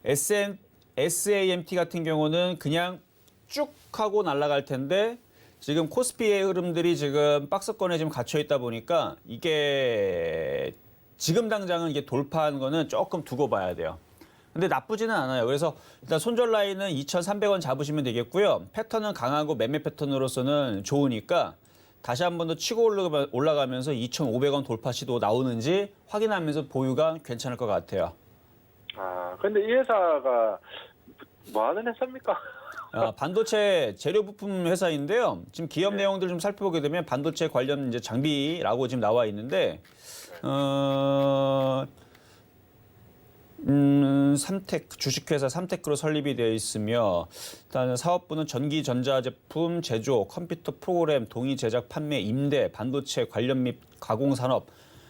SAMT 같은 경우는 그냥 쭉 하고 날아갈 텐데 지금 코스피의 흐름들이 지금 박스권에 지금 갇혀 있다 보니까 이게 지금 당장은 이게 돌파하는 거는 조금 두고 봐야 돼요. 근데 나쁘지는 않아요. 그래서 일단 손절 라인은 2,300원 잡으시면 되겠고요. 패턴은 강하고 매매 패턴으로서는 좋으니까 다시 한 번 더 치고 올라가면서 2,500원 돌파 시도 나오는지 확인하면서 보유가 괜찮을 것 같아요. 아, 근데 이 회사가 뭐 하는 회사입니까? 반도체 재료 부품 회사인데요. 지금 기업 내용들 좀 살펴보게 되면 반도체 관련 이제 장비라고 지금 나와 있는데, 삼텍 주식회사 삼테크로 설립이 되어 있으며 일단 사업부는 전기 전자 제품 제조, 컴퓨터 프로그램, 동의 제작, 판매, 임대, 반도체 관련 및 가공 산업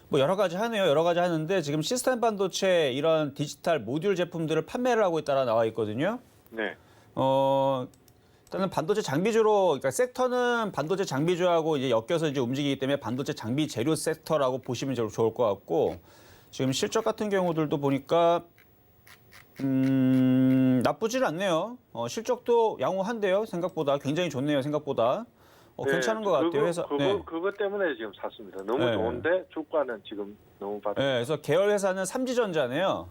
뭐 여러 가지 하네요. 여러 가지 하는데 지금 시스템 반도체 이런 디지털 모듈 제품들을 판매를 하고 있다라 나와 있거든요. 네. 일단은 반도체 장비주로, 그러니까 섹터는 반도체 장비주하고 이제 엮여서 이제 움직이기 때문에 반도체 장비 재료 섹터라고 보시면 좋을 것 같고, 지금 실적 같은 경우들도 보니까 나쁘질 않네요. 실적도 양호한데요. 생각보다 굉장히 좋네요. 생각보다 괜찮은 것 같아요. 회사. 그거 때문에 지금 샀습니다. 너무 네. 좋은데 주가는 지금 너무 받. 네, 그래서 계열 회사는 삼지전자네요.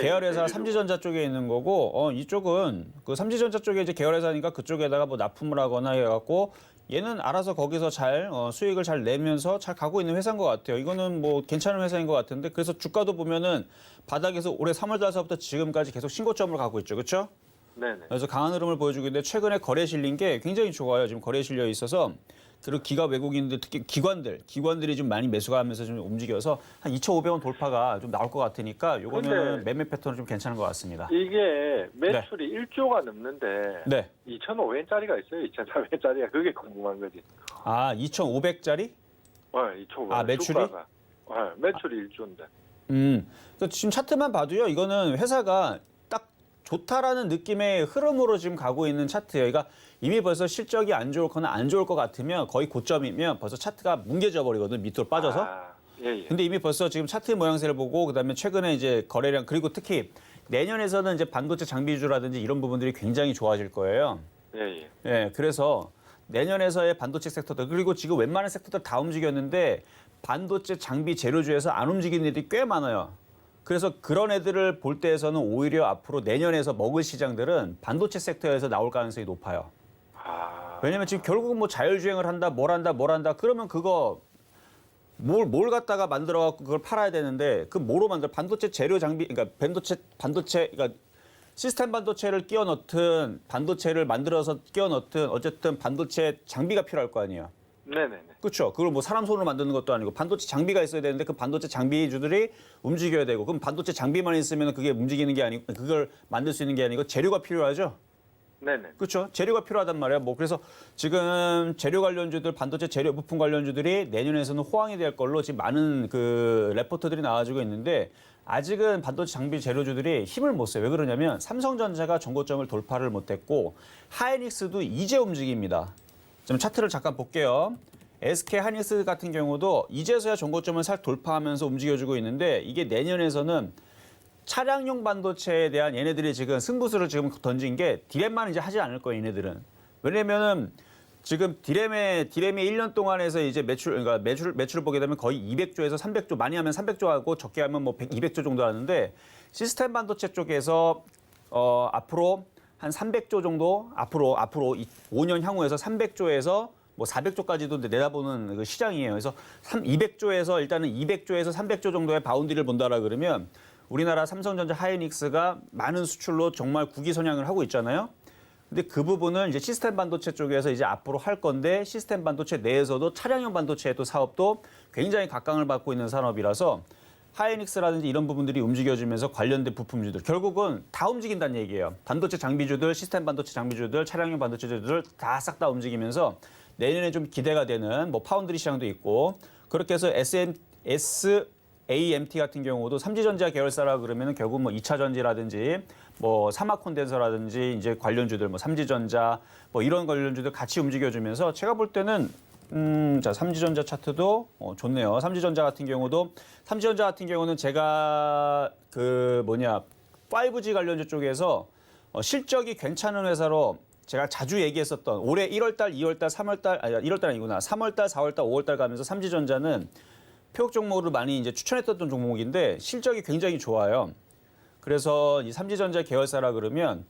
계열 회사 삼지전자 쪽에 있는 거고, 이쪽은 그 삼지전자 쪽에 이제 계열 회사니까 그쪽에다가 뭐 납품을 하거나 해갖고 얘는 알아서 거기서 잘 수익을 잘 내면서 잘 가고 있는 회사인 것 같아요. 이거는 뭐 괜찮은 회사인 것 같은데, 그래서 주가도 보면은 바닥에서 올해 3월 달서부터 지금까지 계속 신고점을 가고 있죠, 그렇죠? 네네. 그래서 강한 흐름을 보여주고 있는데 최근에 거래 실린 게 굉장히 좋아요. 지금 거래 실려 있어서. 그리고 기관 외국인들 특히 기관들이 좀 많이 매수가 하면서 좀 움직여서 한 2,500원 돌파가 좀 나올 것 같으니까 요거는 매매 패턴은 좀 괜찮은 것 같습니다. 이게 매출이 1조가 넘는데 네. 2,500원짜리가 있어요. 2,400원짜리가 그게 궁금한 거지. 2,500짜리? 2,500원. 매출이? 주가가. 매출이 1조인데. 그러니까 지금 차트만 봐도요. 이거는 회사가 딱 좋다라는 느낌의 흐름으로 지금 가고 있는 차트예요. 그러니까 이미 벌써 실적이 안 좋거나 안 좋을 것 같으면 거의 고점이면 벌써 차트가 뭉개져 버리거든, 밑으로 빠져서. 예. 근데 이미 벌써 지금 차트 모양새를 보고 그다음에 최근에 이제 거래량, 그리고 특히 내년에서는 이제 반도체 장비주라든지 이런 부분들이 굉장히 좋아질 거예요. 예. 예, 그래서 내년에서의 반도체 섹터들, 그리고 지금 웬만한 섹터들 다 움직였는데 반도체 장비 재료주에서 안 움직이는 애들이 꽤 많아요. 그래서 그런 애들을 볼 때에서는 오히려 앞으로 내년에서 먹을 시장들은 반도체 섹터에서 나올 가능성이 높아요. 왜냐면 지금 결국은 뭐 자율주행을 한다, 뭘 한다, 그러면 그거 뭘 갖다가 만들어갖고 그걸 팔아야 되는데, 그 뭐로 만들어? 반도체 재료 장비, 그러니까 반도체, 그러니까 시스템 반도체를 끼워 넣든 반도체를 만들어서 끼워 넣든 어쨌든 반도체 장비가 필요할 거 아니에요. 네네네. 그렇죠. 그걸 뭐 사람 손으로 만드는 것도 아니고 반도체 장비가 있어야 되는데 그 반도체 장비주들이 움직여야 되고, 그럼 반도체 장비만 있으면 그게 움직이는 게 아니고, 그걸 만들 수 있는 게 아니고 재료가 필요하죠. 네네. 그렇죠. 재료가 필요하단 말이야. 뭐 그래서 지금 재료 관련주들, 반도체 재료 부품 관련주들이 내년에서는 호황이 될 걸로 지금 많은 그 레포트들이 나와주고 있는데, 아직은 반도체 장비 재료주들이 힘을 못 써요. 왜 그러냐면 삼성전자가 정고점을 돌파를 못했고 하이닉스도 이제 움직입니다. 좀 차트를 잠깐 볼게요. SK 하이닉스 같은 경우도 이제서야 정고점을 살 돌파하면서 움직여주고 있는데, 이게 내년에서는 차량용 반도체에 대한 얘네들이 지금 승부수를 지금 던진 게 디램만 이제 하지 않을 거예요, 얘네들은. 왜냐면은 지금 디램이 1년 동안에서 이제 매출을 보게 되면 거의 200조에서 300조, 많이 하면 300조 하고 적게 하면 뭐 200조 정도 하는데, 시스템 반도체 쪽에서 앞으로 한 300조 정도, 앞으로 5년 향후에서 300조에서 뭐 400조까지도 내다보는 그 시장이에요. 그래서 200조에서 일단은 200조에서 300조 정도의 바운드리를 본다라 그러면 우리나라 삼성전자 하이닉스가 많은 수출로 정말 국위선양을 하고 있잖아요. 근데 그 부분은 이제 시스템 반도체 쪽에서 이제 앞으로 할 건데, 시스템 반도체 내에서도 차량용 반도체 또 사업도 굉장히 각광을 받고 있는 산업이라서 하이닉스라든지 이런 부분들이 움직여주면서 관련된 부품주들 결국은 다 움직인다는 얘기예요. 반도체 장비주들, 시스템 반도체 장비주들, 차량용 반도체주들 다 싹 다 움직이면서 내년에 좀 기대가 되는 뭐 파운드리 시장도 있고, 그렇게 해서 SAMT 같은 경우도 삼지전자 계열사라 그러면은 결국 뭐 2차 전지라든지 뭐 사막 콘덴서라든지 이제 관련주들, 뭐 삼지전자 뭐 이런 관련주들 같이 움직여주면서 제가 볼 때는 자, 삼지전자 차트도 삼지전자 같은 경우는 제가 5G 관련주 쪽에서 실적이 괜찮은 회사로 제가 자주 얘기했었던 올해 1월달, 2월달, 3월달, 아니 1월달 아니구나. 3월달, 4월달, 5월달 가면서 삼지전자는 표적 종목으로 많이 이제 추천했던 종목인데 실적이 굉장히 좋아요. 그래서 이 삼지전자 계열사라 그러면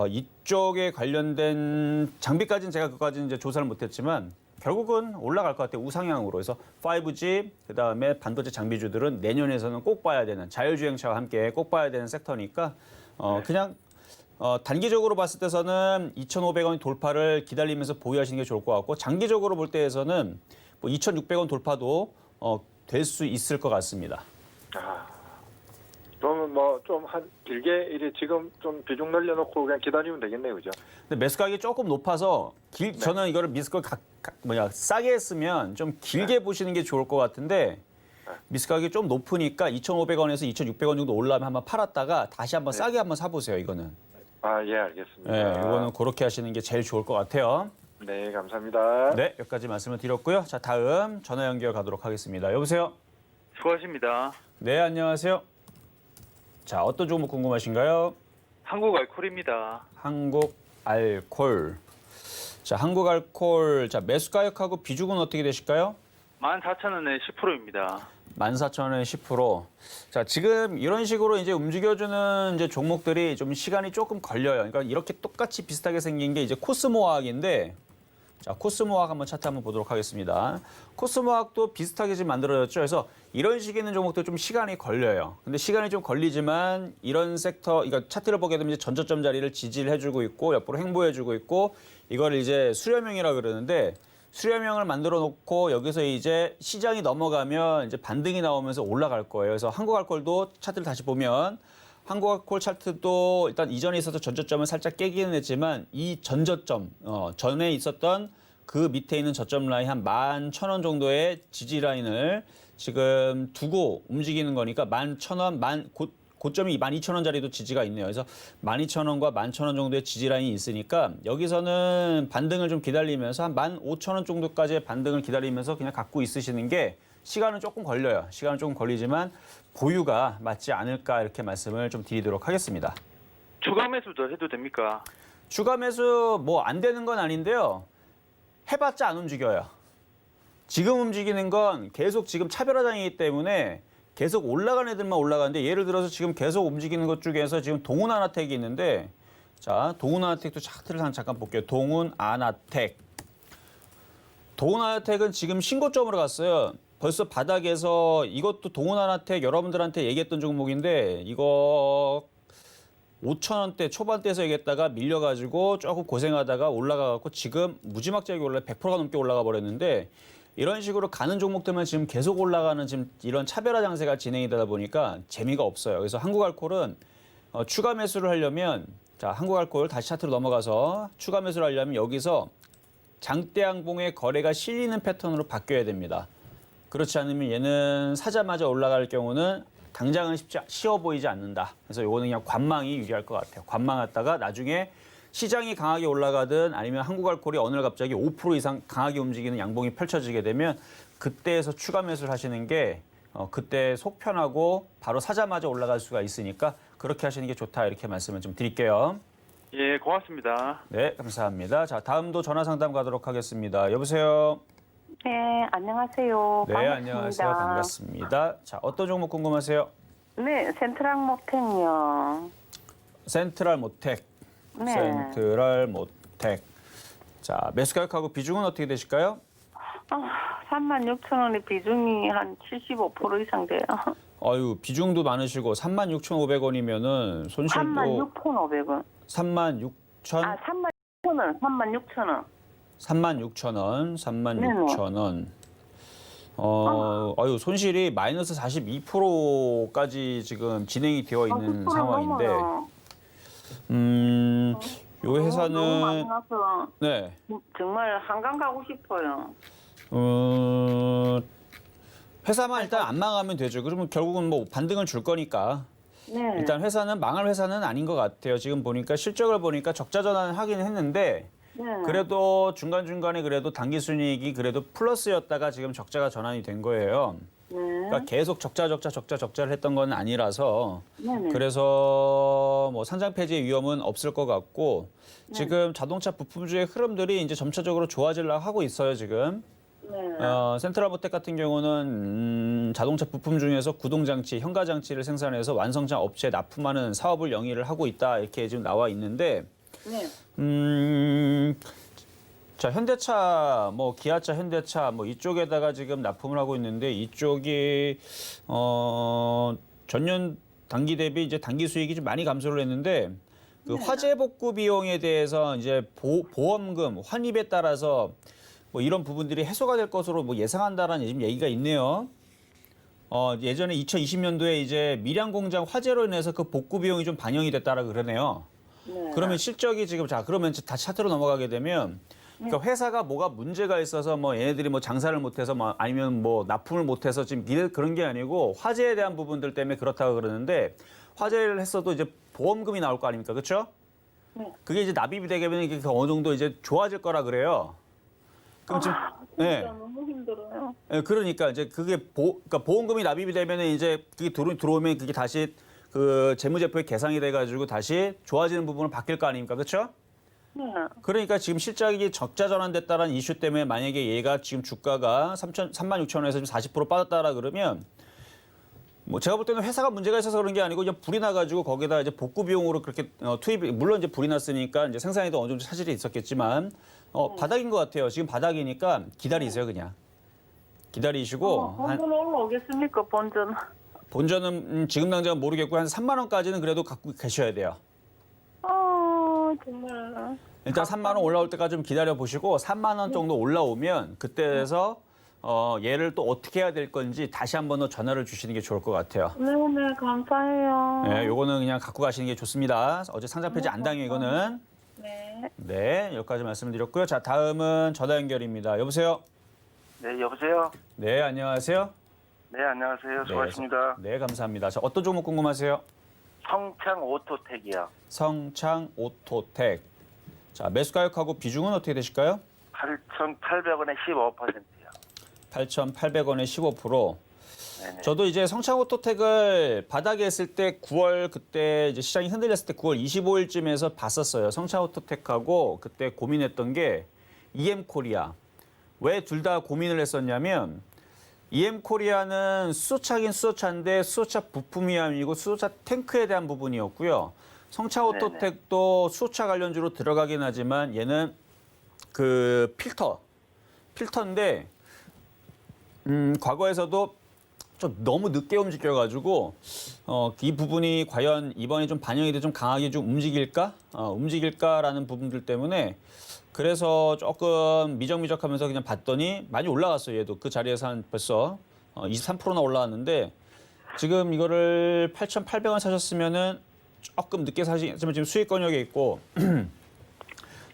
이쪽에 관련된 장비까지는 제가 그까지는 이제 조사를 못했지만 결국은 올라갈 것 같아요. 우상향으로. 그래서 5G 그다음에 반도체 장비주들은 내년에서는 꼭 봐야 되는 자율주행차와 함께 꼭 봐야 되는 섹터니까 그냥 단기적으로 봤을 때서는 2,500원 돌파를 기다리면서 보유하시는 게 좋을 것 같고 장기적으로 볼 때에서는 뭐 2,600원 돌파도 될 수 있을 것 같습니다. 그러면 뭐 좀 한 길게 이래 지금 좀 비중 늘려놓고 그냥 기다리면 되겠네요, 그죠? 근데 매수 가격이 조금 높아서 저는 이거를 미스걸 싸게 했으면 좀 길게 보시는 게 좋을 것 같은데 미스 가격이 좀 높으니까 2,500원에서 2,600원 정도 올라오면 한번 팔았다가 다시 한번 싸게 한번 사보세요, 이거는. 예, 알겠습니다. 네, 이거는 그렇게 하시는 게 제일 좋을 것 같아요. 네, 감사합니다. 네, 여기까지 말씀을 드렸고요. 자, 다음 전화 연결 가도록 하겠습니다. 여보세요? 수고하십니다. 네, 안녕하세요. 자, 어떤 종목 궁금하신가요? 한국 알콜입니다. 한국 알콜. 자, 한국 알콜. 자, 매수 가격하고 비중은 어떻게 되실까요? 14,000원에 10%입니다. 14,000원에 10%. 자, 지금 이런 식으로 이제 움직여주는 이제 종목들이 좀 시간이 조금 걸려요. 그러니까 이렇게 똑같이 비슷하게 생긴 게 이제 코스모화학인데, 자, 코스모화학 한번 차트 한번 보도록 하겠습니다. 코스모화학도 비슷하게 지금 만들어졌죠. 그래서 이런 식의 있는 종목들 좀 시간이 걸려요. 근데 시간이 좀 걸리지만 이런 섹터, 그러니까 차트를 보게 되면 이제 전저점 자리를 지지를 해주고 있고 옆으로 횡보해주고 있고 이걸 이제 수렴형이라 그러는데 수렴형을 만들어 놓고 여기서 이제 시장이 넘어가면 이제 반등이 나오면서 올라갈 거예요. 그래서 한국알콜도 차트를 다시 보면 한국알콜 차트도 일단 이전에 있어서 전저점을 살짝 깨기는 했지만 이 전저점, 전에 있었던 그 밑에 있는 저점 라인 한 11,000원 정도의 지지 라인을 지금 두고 움직이는 거니까 11,000원, 고점이 12,000원짜리도 지지가 있네요. 그래서 12,000원과 11,000원 정도의 지지 라인이 있으니까 여기서는 반등을 좀 기다리면서 한 15,000원 정도까지의 반등을 기다리면서 그냥 갖고 있으시는 게 시간은 조금 걸려요. 시간은 조금 걸리지만 보유가 맞지 않을까 이렇게 말씀을 좀 드리도록 하겠습니다. 추가 매수도 해도 됩니까? 추가 매수 뭐 안 되는 건 아닌데요. 해봤자 안 움직여요. 지금 움직이는 건 계속 지금 차별화장이기 때문에 계속 올라가는 애들만 올라가는데 예를 들어서 지금 계속 움직이는 것 중에서 지금 동훈아나텍이 있는데 자, 동훈아나텍도 차트를 잠깐 볼게요. 동훈아나텍. 동훈아나텍은 지금 신고점으로 갔어요. 벌써 바닥에서 이것도 동훈아나텍 여러분들한테 얘기했던 종목인데 이거 5,000원대 초반대에서 얘기했다가 밀려가지고 조금 고생하다가 올라가갖고 지금 무지막지하게 올라 100%가 넘게 올라가 버렸는데 이런 식으로 가는 종목들만 지금 계속 올라가는 지금 이런 차별화 장세가 진행이 되다 보니까 재미가 없어요. 그래서 한국알콜은 추가 매수를 하려면 자, 한국알콜 다시 차트로 넘어가서 추가 매수를 하려면 여기서 장대양봉의 거래가 실리는 패턴으로 바뀌어야 됩니다. 그렇지 않으면 얘는 사자마자 올라갈 경우는 당장은 쉬워 보이지 않는다. 그래서 이거는 그냥 관망이 유리할 것 같아요. 관망했다가 나중에 시장이 강하게 올라가든 아니면 한국알콜이 어느 날 갑자기 5% 이상 강하게 움직이는 양봉이 펼쳐지게 되면 그때에서 추가 매수를 하시는 게 그때 속 편하고 바로 사자마자 올라갈 수가 있으니까 그렇게 하시는 게 좋다 이렇게 말씀을 좀 드릴게요. 예, 고맙습니다. 네, 감사합니다. 자, 다음도 전화 상담 가도록 하겠습니다. 여보세요. 네, 안녕하세요. 네, 반갑습니다. 안녕하세요. 반갑습니다. 자, 어떤 종목 궁금하세요? 네, 센트럴 모텍요. 센트럴 모텍. 네. 센트럴 모텍. 자, 매수 가격하고 비중은 어떻게 되실까요? 36,000원의 비중이 한 75% 이상 돼요. 아유, 비중도 많으시고 36,500원이면은 손실도 36,500원. 36,000 아, 36,000원. 36,000원. 36,000원, 36,000원. 아유, 손실이 마이너스 42%까지 지금 진행이 되어 있는 10% 상황인데, 넘어요. 요 회사는 너무 많이 나서 네, 정말 한강 가고 싶어요. 회사만 일단 안 망하면 되죠. 그러면 결국은 뭐 반등을 줄 거니까. 네. 일단 회사는 망할 회사는 아닌 것 같아요. 지금 보니까 실적을 보니까 적자 전환을 하긴 했는데 네. 그래도 중간중간에 그래도 당기순이익이 그래도 플러스였다가 지금 적자가 전환이 된 거예요. 네. 그러니까 계속 적자를 했던 건 아니라서 네네. 그래서 뭐 상장 폐지의 위험은 없을 것 같고 지금 자동차 부품주의 흐름들이 이제 점차적으로 좋아지려고 하고 있어요, 지금. 네. 센트럴모텍 같은 경우는 자동차 부품 중에서 구동장치, 현가장치를 생산해서 완성차 업체에 납품하는 사업을 영위를 하고 있다 이렇게 지금 나와 있는데 네. 자 현대차, 뭐 기아차, 현대차 뭐 이쪽에다가 지금 납품을 하고 있는데 이쪽이 전년 단기 대비 이제 단기 수익이 좀 많이 감소를 했는데 그 화재 복구 비용에 대해서 이제 보험금 환입에 따라서 뭐 이런 부분들이 해소가 될 것으로 뭐 예상한다라는 지금 얘기가 있네요. 예전에 2020년도에 이제 밀양 공장 화재로 인해서 그 복구 비용이 좀 반영이 됐다라 그러네요. 네. 그러면 실적이 지금 그러면 다시 차트로 넘어가게 되면 그러니까 회사가 뭐가 문제가 있어서 뭐 얘네들이 뭐 장사를 못해서 뭐 아니면 뭐 납품을 못해서 지금 그런 게 아니고 화재에 대한 부분들 때문에 그렇다고 그러는데 화재를 했어도 이제 보험금이 나올 거 아닙니까, 그렇죠? 네. 그게 이제 납입이 되게 되면 이게 어느 정도 이제 좋아질 거라 그래요. 그럼 지금 진짜 너무 힘들어요. 그러니까 이제 그게 그러니까 보험금이 납입이 되면 이제 그게 들어오면 그게 다시 그 재무제표에 계상이 돼가지고 다시 좋아지는 부분을 바뀔 거 아닙니까, 그렇죠? 네. 그러니까 지금 실적이 적자 전환됐다는 이슈 때문에 만약에 얘가 지금 주가가 36,000원에서 좀 40% 빠졌다라 그러면 뭐 제가 볼 때는 회사가 문제가 있어서 그런 게 아니고 그냥 불이 나가지고 거기다 이제 복구 비용으로 그렇게 투입이 물론 이제 불이 났으니까 이제 생산에도 어느 정도 차질이 있었겠지만 바닥인 것 같아요. 지금 바닥이니까 기다리세요 그냥 기다리시고 본전 올라오겠습니까, 본전? 본전은 지금 당장 모르겠고 한 3만 원까지는 그래도 갖고 계셔야 돼요. 정말. 일단 3만 원 올라올 때까지 좀 기다려 보시고 3만 원 정도 올라오면 그때에서 얘를 또 어떻게 해야 될 건지 다시 한번 더 전화를 주시는 게 좋을 것 같아요. 네, 감사해요. 네, 요거는 그냥 갖고 가시는 게 좋습니다. 어제 상장 폐지 안 당해요, 이거는. 네. 네, 여기까지 말씀드렸고요. 자, 다음은 전화 연결입니다. 여보세요? 네, 여보세요? 네, 안녕하세요. 네, 안녕하세요. 수고하십니다. 네, 감사합니다. 자, 어떤 종목 궁금하세요? 성창 오토텍이요. 성창 오토텍. 자, 매수 가격하고 비중은 어떻게 되실까요? 8,800원에 15%요. 8,800원에 15%. 네네. 저도 이제 성창 오토텍을 바닥에 했을 때 9월 그때 이제 시장이 흔들렸을 때 9월 25일쯤에서 봤었어요. 성창 오토텍하고 그때 고민했던 게 EM코리아. 왜 둘 다 고민을 했었냐면 EM코리아는 수소차긴 수소차인데 수소차 부품이 아니고 수소차 탱크에 대한 부분이었고요. 성창 오토텍도 수소차 관련주로 들어가긴 하지만 얘는 그 필터인데 과거에서도 좀 너무 늦게 움직여가지고 이 부분이 과연 이번에 좀 반영이 돼 좀 강하게 좀 움직일까라는 부분들 때문에 그래서 조금 미적미적하면서 그냥 봤더니 많이 올라갔어요. 얘도 그 자리에서 한 벌써 23%나 올라왔는데 지금 이거를 8,800원 사셨으면은 조금 늦게 사시지만 지금 수익권역에 있고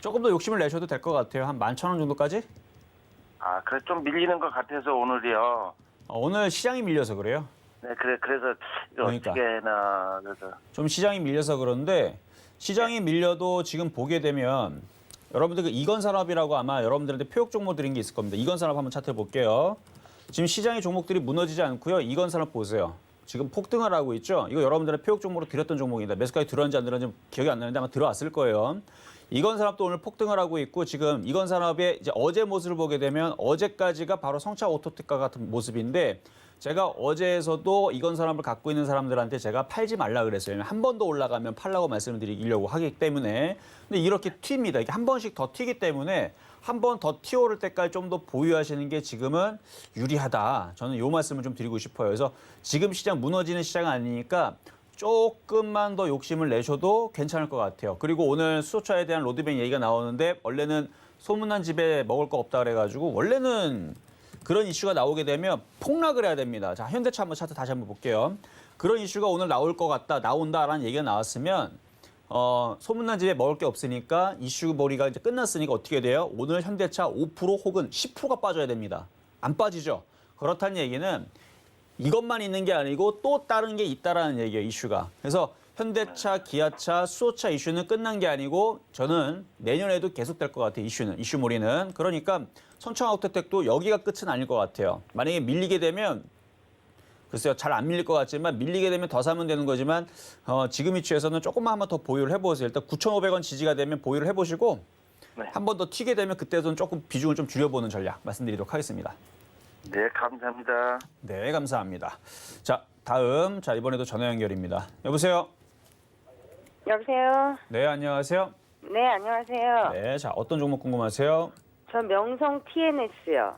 조금 더 욕심을 내셔도 될 것 같아요. 한 11,000원 정도까지? 그래 좀 밀리는 것 같아서 오늘이요. 오늘 시장이 밀려서 그래요. 네, 그래서 이거 그러니까. 어떻게나 그래서 좀 시장이 밀려서 그런데 시장이 밀려도 지금 보게 되면 여러분들 그 이건산업이라고 아마 여러분들한테 표역 종목 드린 게 있을 겁니다. 이건산업 한번 차트 볼게요. 지금 시장의 종목들이 무너지지 않고요. 이건산업 보세요. 지금 폭등을 하고 있죠. 이거 여러분들의 표역 종목으로 드렸던 종목입니다. 매수가에 들어왔는지 안 들어왔는지 기억이 안 나는데 아마 들어왔을 거예요. 이건산업도 오늘 폭등을 하고 있고 지금 이건산업의 이제 어제 모습을 보게 되면 어제까지가 바로 성차 오토텍과 같은 모습인데 제가 어제에서도 이건산업을 갖고 있는 사람들한테 제가 팔지 말라 그랬어요. 한 번 더 올라가면 팔라고 말씀을 드리려고 하기 때문에 근데 이렇게 튑니다. 이게 한 번씩 더 튀기 때문에 한 번 더 튀어오를 때까지 좀 더 보유하시는 게 지금은 유리하다. 저는 이 말씀을 좀 드리고 싶어요. 그래서 지금 시장 무너지는 시장 아니니까 조금만 더 욕심을 내셔도 괜찮을 것 같아요. 그리고 오늘 수소차에 대한 로드맵 얘기가 나오는데 원래는 소문난 집에 먹을 거 없다 그래가지고 원래는 그런 이슈가 나오게 되면 폭락을 해야 됩니다. 자, 현대차 한번 차트 다시 한번 볼게요. 그런 이슈가 오늘 나올 것 같다, 나온다라는 얘기가 나왔으면 소문난 집에 먹을 게 없으니까 이슈 벌이가 이제 끝났으니까 어떻게 돼요? 오늘 현대차 5% 혹은 10%가 빠져야 됩니다. 안 빠지죠? 그렇다는 얘기는 이것만 있는 게 아니고 또 다른 게 있다라는 얘기예요, 이슈가. 그래서 현대차, 기아차, 수소차 이슈는 끝난 게 아니고 저는 내년에도 계속될 것 같아요, 이슈몰이는. 그러니까 성창 오토텍도 여기가 끝은 아닐 것 같아요. 만약에 밀리게 되면 글쎄요, 잘 안 밀릴 것 같지만 밀리게 되면 더 사면 되는 거지만 지금 위치에서는 조금만 한번 더 보유를 해보세요. 일단 9,500원 지지가 되면 보유를 해보시고 네. 한 번 더 튀게 되면 그때는 조금 비중을 좀 줄여보는 전략 말씀드리도록 하겠습니다. 네, 감사합니다. 네, 감사합니다. 자, 다음 이번에도 전화 연결입니다. 여보세요. 여보세요? 네, 안녕하세요. 네, 안녕하세요. 네, 자 어떤 종목 궁금하세요? 저 명성 TNS요.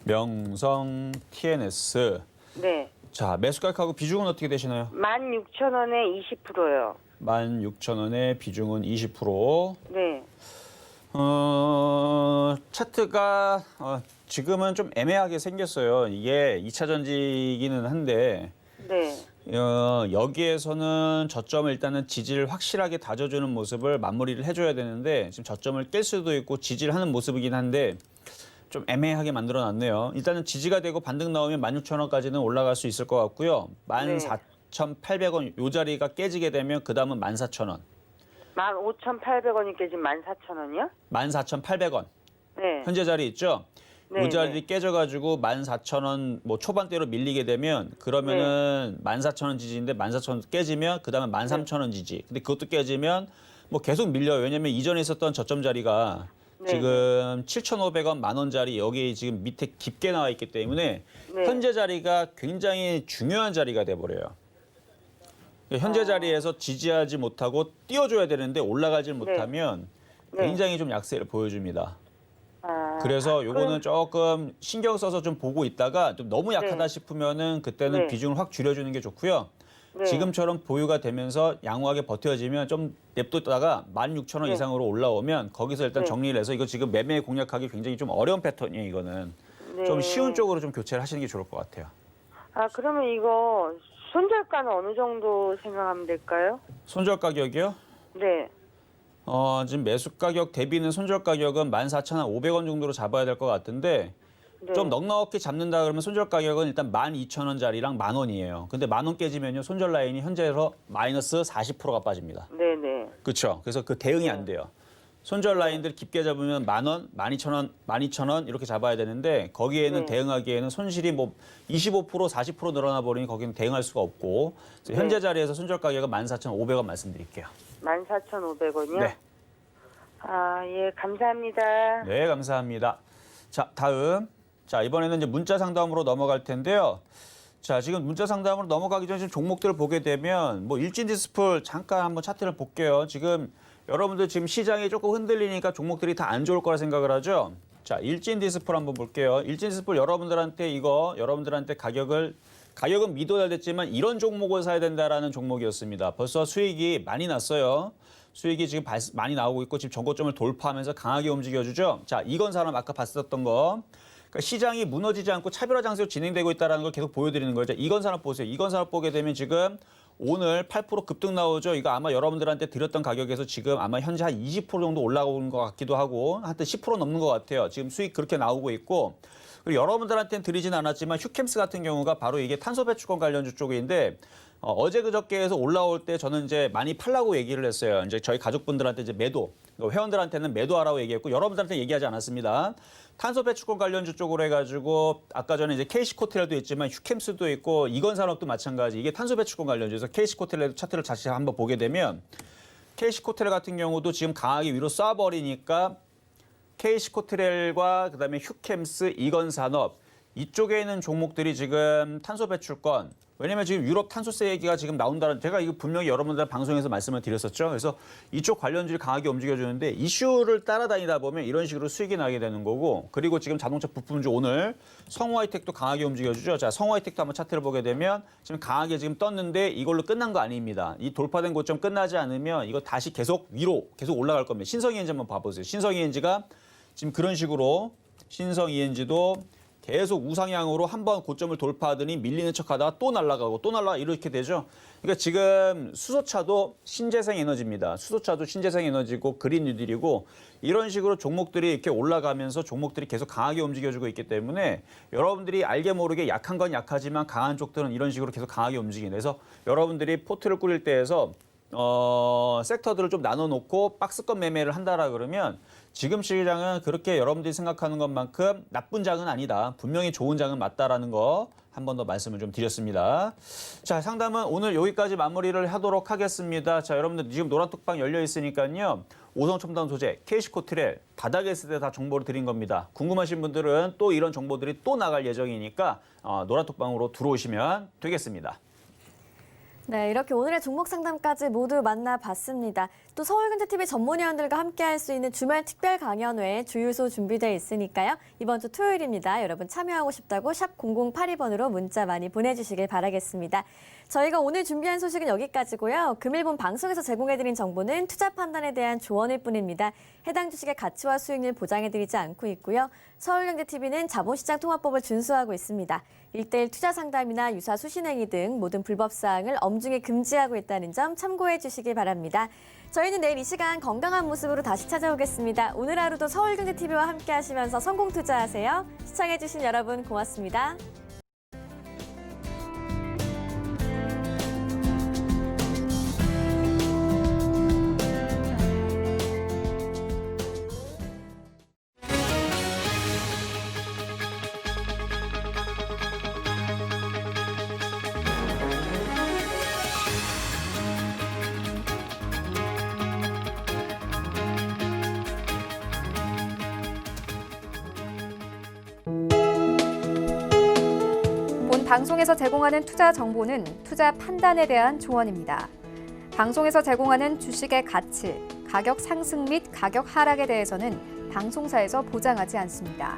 명성 TNS. 네. 자, 매수가격하고 비중은 어떻게 되시나요? 16,000원에 20%요. 16,000원에 비중은 20%. 네. 차트가 지금은 좀 애매하게 생겼어요. 이게 2차 전지기는 한데 네. 여기에서는 저점을 일단은 지지를 확실하게 다져주는 모습을 마무리를 해줘야 되는데 지금 저점을 깰 수도 있고 지지를 하는 모습이긴 한데 좀 애매하게 만들어놨네요. 일단은 지지가 되고 반등 나오면 16,000원까지는 올라갈 수 있을 것 같고요. 14,800원 요 자리가 깨지게 되면 그 다음은 14,000원. 15,800원이 깨진 14,000원이요? 14,800원. 네. 현재 자리 있죠? 네, 이 자리 깨져가지고 14,000원 뭐 초반대로 밀리게 되면 그러면은 14,000원 지지인데 14,000원 깨지면 그 다음에 13,000원 지지. 근데 그것도 깨지면 뭐 계속 밀려요. 왜냐면 이전에 있었던 저점 자리가 네. 지금 7,500원, 10,000원짜리 여기 지금 밑에 깊게 나와 있기 때문에 네. 현재 자리가 굉장히 중요한 자리가 돼버려요. 현재 자리에서 지지하지 못하고 띄워줘야 되는데 올라가질 못하면 네. 굉장히 좀 약세를 보여줍니다. 아, 그래서 요거는 조금 신경 써서 좀 보고 있다가 좀 너무 약하다 네. 싶으면은 그때는 네. 비중을 확 줄여주는 게 좋고요. 네. 지금처럼 보유가 되면서 양호하게 버텨지면 좀 냅뒀다가 16,000원 네. 이상으로 올라오면 거기서 일단 네. 정리를 해서 이거 지금 매매 공략하기 굉장히 좀 어려운 패턴이에요, 이거는. 네. 좀 쉬운 쪽으로 좀 교체를 하시는 게 좋을 것 같아요. 아, 그러면 이거 손절가는 어느 정도 생각하면 될까요? 손절 가격이요? 네. 지금 매수 가격 대비는 손절 가격은 14,500원 정도로 잡아야 될 것 같은데 네. 좀 넉넉히 잡는다 그러면 손절 가격은 일단 12,000원짜리랑 10,000원이에요. 근데 10,000원 깨지면요. 손절 라인이 현재로 마이너스 40%가 빠집니다. 네네. 그렇죠. 그래서 그 대응이 안 돼요. 손절 라인들 깊게 잡으면 10,000원, 12,000원, 12,000원 이렇게 잡아야 되는데 거기에는 네. 대응하기에는 손실이 뭐 25%, 40% 늘어나 버리니 거기는 대응할 수가 없고 그래서 현재 자리에서 손절 가격은 14,500원 말씀드릴게요. 14,500원이요? 네. 아, 예, 감사합니다. 네, 감사합니다. 자, 다음. 자, 이번에는 이제 문자 상담으로 넘어갈 텐데요. 자, 지금 문자 상담으로 넘어가기 전에 지금 종목들을 보게 되면 뭐 일진 디스플 잠깐 한번 차트를 볼게요. 지금 여러분들 지금 시장이 조금 흔들리니까 종목들이 다 안 좋을 거라 생각을 하죠. 자, 일진 디스플 한번 볼게요. 일진 디스플 여러분들한테 가격은 미도달 됐지만 이런 종목을 사야 된다라는 종목이었습니다. 벌써 수익이 많이 났어요. 수익이 지금 많이 나오고 있고 지금 전고점을 돌파하면서 강하게 움직여주죠. 자, 이건 사람 아까 봤었던 거. 그러니까 시장이 무너지지 않고 차별화 장세로 진행되고 있다는 걸 계속 보여드리는 거죠. 이건 산업 보세요. 이건 산업 보게 되면 지금 오늘 8% 급등 나오죠. 이거 아마 여러분들한테 드렸던 가격에서 지금 아마 현재 한 20% 정도 올라오는 것 같기도 하고 하여튼 10% 넘는 것 같아요. 지금 수익 그렇게 나오고 있고 그리고 여러분들한테는 드리진 않았지만 휴캠스 같은 경우가 바로 이게 탄소 배출권 관련주 쪽인데 어제 그저께에서 올라올 때 저는 이제 많이 팔라고 얘기를 했어요. 이제 저희 가족분들한테 이제 매도, 회원들한테는 매도하라고 얘기했고 여러분들한테 얘기하지 않았습니다. 탄소 배출권 관련주 쪽으로 해가지고 아까 전에 이제 KC코텔도 있지만 휴캠스도 있고 이건산업도 마찬가지. 이게 탄소 배출권 관련주에서 KC코텔도 차트를 다시 한번 보게 되면 KC코텔 같은 경우도 지금 강하게 위로 쏴버리니까 KC코텔과 그다음에 휴캠스, 이건산업 이쪽에 있는 종목들이 지금 탄소 배출권 왜냐면 지금 유럽 탄소세 얘기가 지금 나온다는 제가 이거 분명히 여러분들 방송에서 말씀을 드렸었죠. 그래서 이쪽 관련주를 강하게 움직여주는데 이슈를 따라다니다 보면 이런 식으로 수익이 나게 되는 거고 그리고 지금 자동차 부품주 오늘 성우하이텍도 강하게 움직여주죠. 자, 성우하이텍도 한번 차트를 보게 되면 지금 강하게 지금 떴는데 이걸로 끝난 거 아닙니다. 이 돌파된 고점 끝나지 않으면 이거 다시 계속 위로 계속 올라갈 겁니다. 신성이엔지 한번 봐보세요. 신성이엔지가 지금 그런 식으로 신성이엔지도 계속 우상향으로 한번 고점을 돌파하더니 밀리는 척하다가 또 날아가고 또 날아가 이렇게 되죠. 그러니까 지금 수소차도 신재생 에너지입니다. 수소차도 신재생 에너지고 그린 뉴딜이고 이런 식으로 종목들이 이렇게 올라가면서 종목들이 계속 강하게 움직여주고 있기 때문에 여러분들이 알게 모르게 약한 건 약하지만 강한 쪽들은 이런 식으로 계속 강하게 움직이는 그래서 여러분들이 포트를 꾸릴 때에서 섹터들을 좀 나눠놓고 박스권 매매를 한다라 그러면 지금 시장은 그렇게 여러분들이 생각하는 것만큼 나쁜 장은 아니다. 분명히 좋은 장은 맞다라는 거 한 번 더 말씀을 좀 드렸습니다. 자, 상담은 오늘 여기까지 마무리를 하도록 하겠습니다. 자, 여러분들 지금 노란톡방 열려 있으니까요. 오성첨단 소재, KC코트렐, 바닥에 있을 때 다 정보를 드린 겁니다. 궁금하신 분들은 또 이런 정보들이 또 나갈 예정이니까 노란톡방으로 들어오시면 되겠습니다. 네, 이렇게 오늘의 종목 상담까지 모두 만나봤습니다. 또 서울경제TV 전문위원들과 함께할 수 있는 주말 특별 강연회 주유소 준비되어 있으니까요. 이번 주 토요일입니다. 여러분 참여하고 싶다고 샵 0082번으로 문자 많이 보내주시길 바라겠습니다. 저희가 오늘 준비한 소식은 여기까지고요. 금일본 방송에서 제공해드린 정보는 투자 판단에 대한 조언일 뿐입니다. 해당 주식의 가치와 수익률 보장해드리지 않고 있고요. 서울경제TV는 자본시장 통화법을 준수하고 있습니다. 1:1 투자 상담이나 유사 수신행위 등 모든 불법 사항을 엄중히 금지하고 있다는 점 참고해 주시기 바랍니다. 저희는 내일 이 시간 건강한 모습으로 다시 찾아오겠습니다. 오늘 하루도 서울경제TV와 함께 하시면서 성공 투자하세요. 시청해 주신 여러분 고맙습니다. 본 방송에서 제공하는 투자 정보는 투자 판단에 대한 조언입니다. 방송에서 제공하는 주식의 가치, 가격 상승 및 가격 하락에 대해서는 방송사에서 보장하지 않습니다.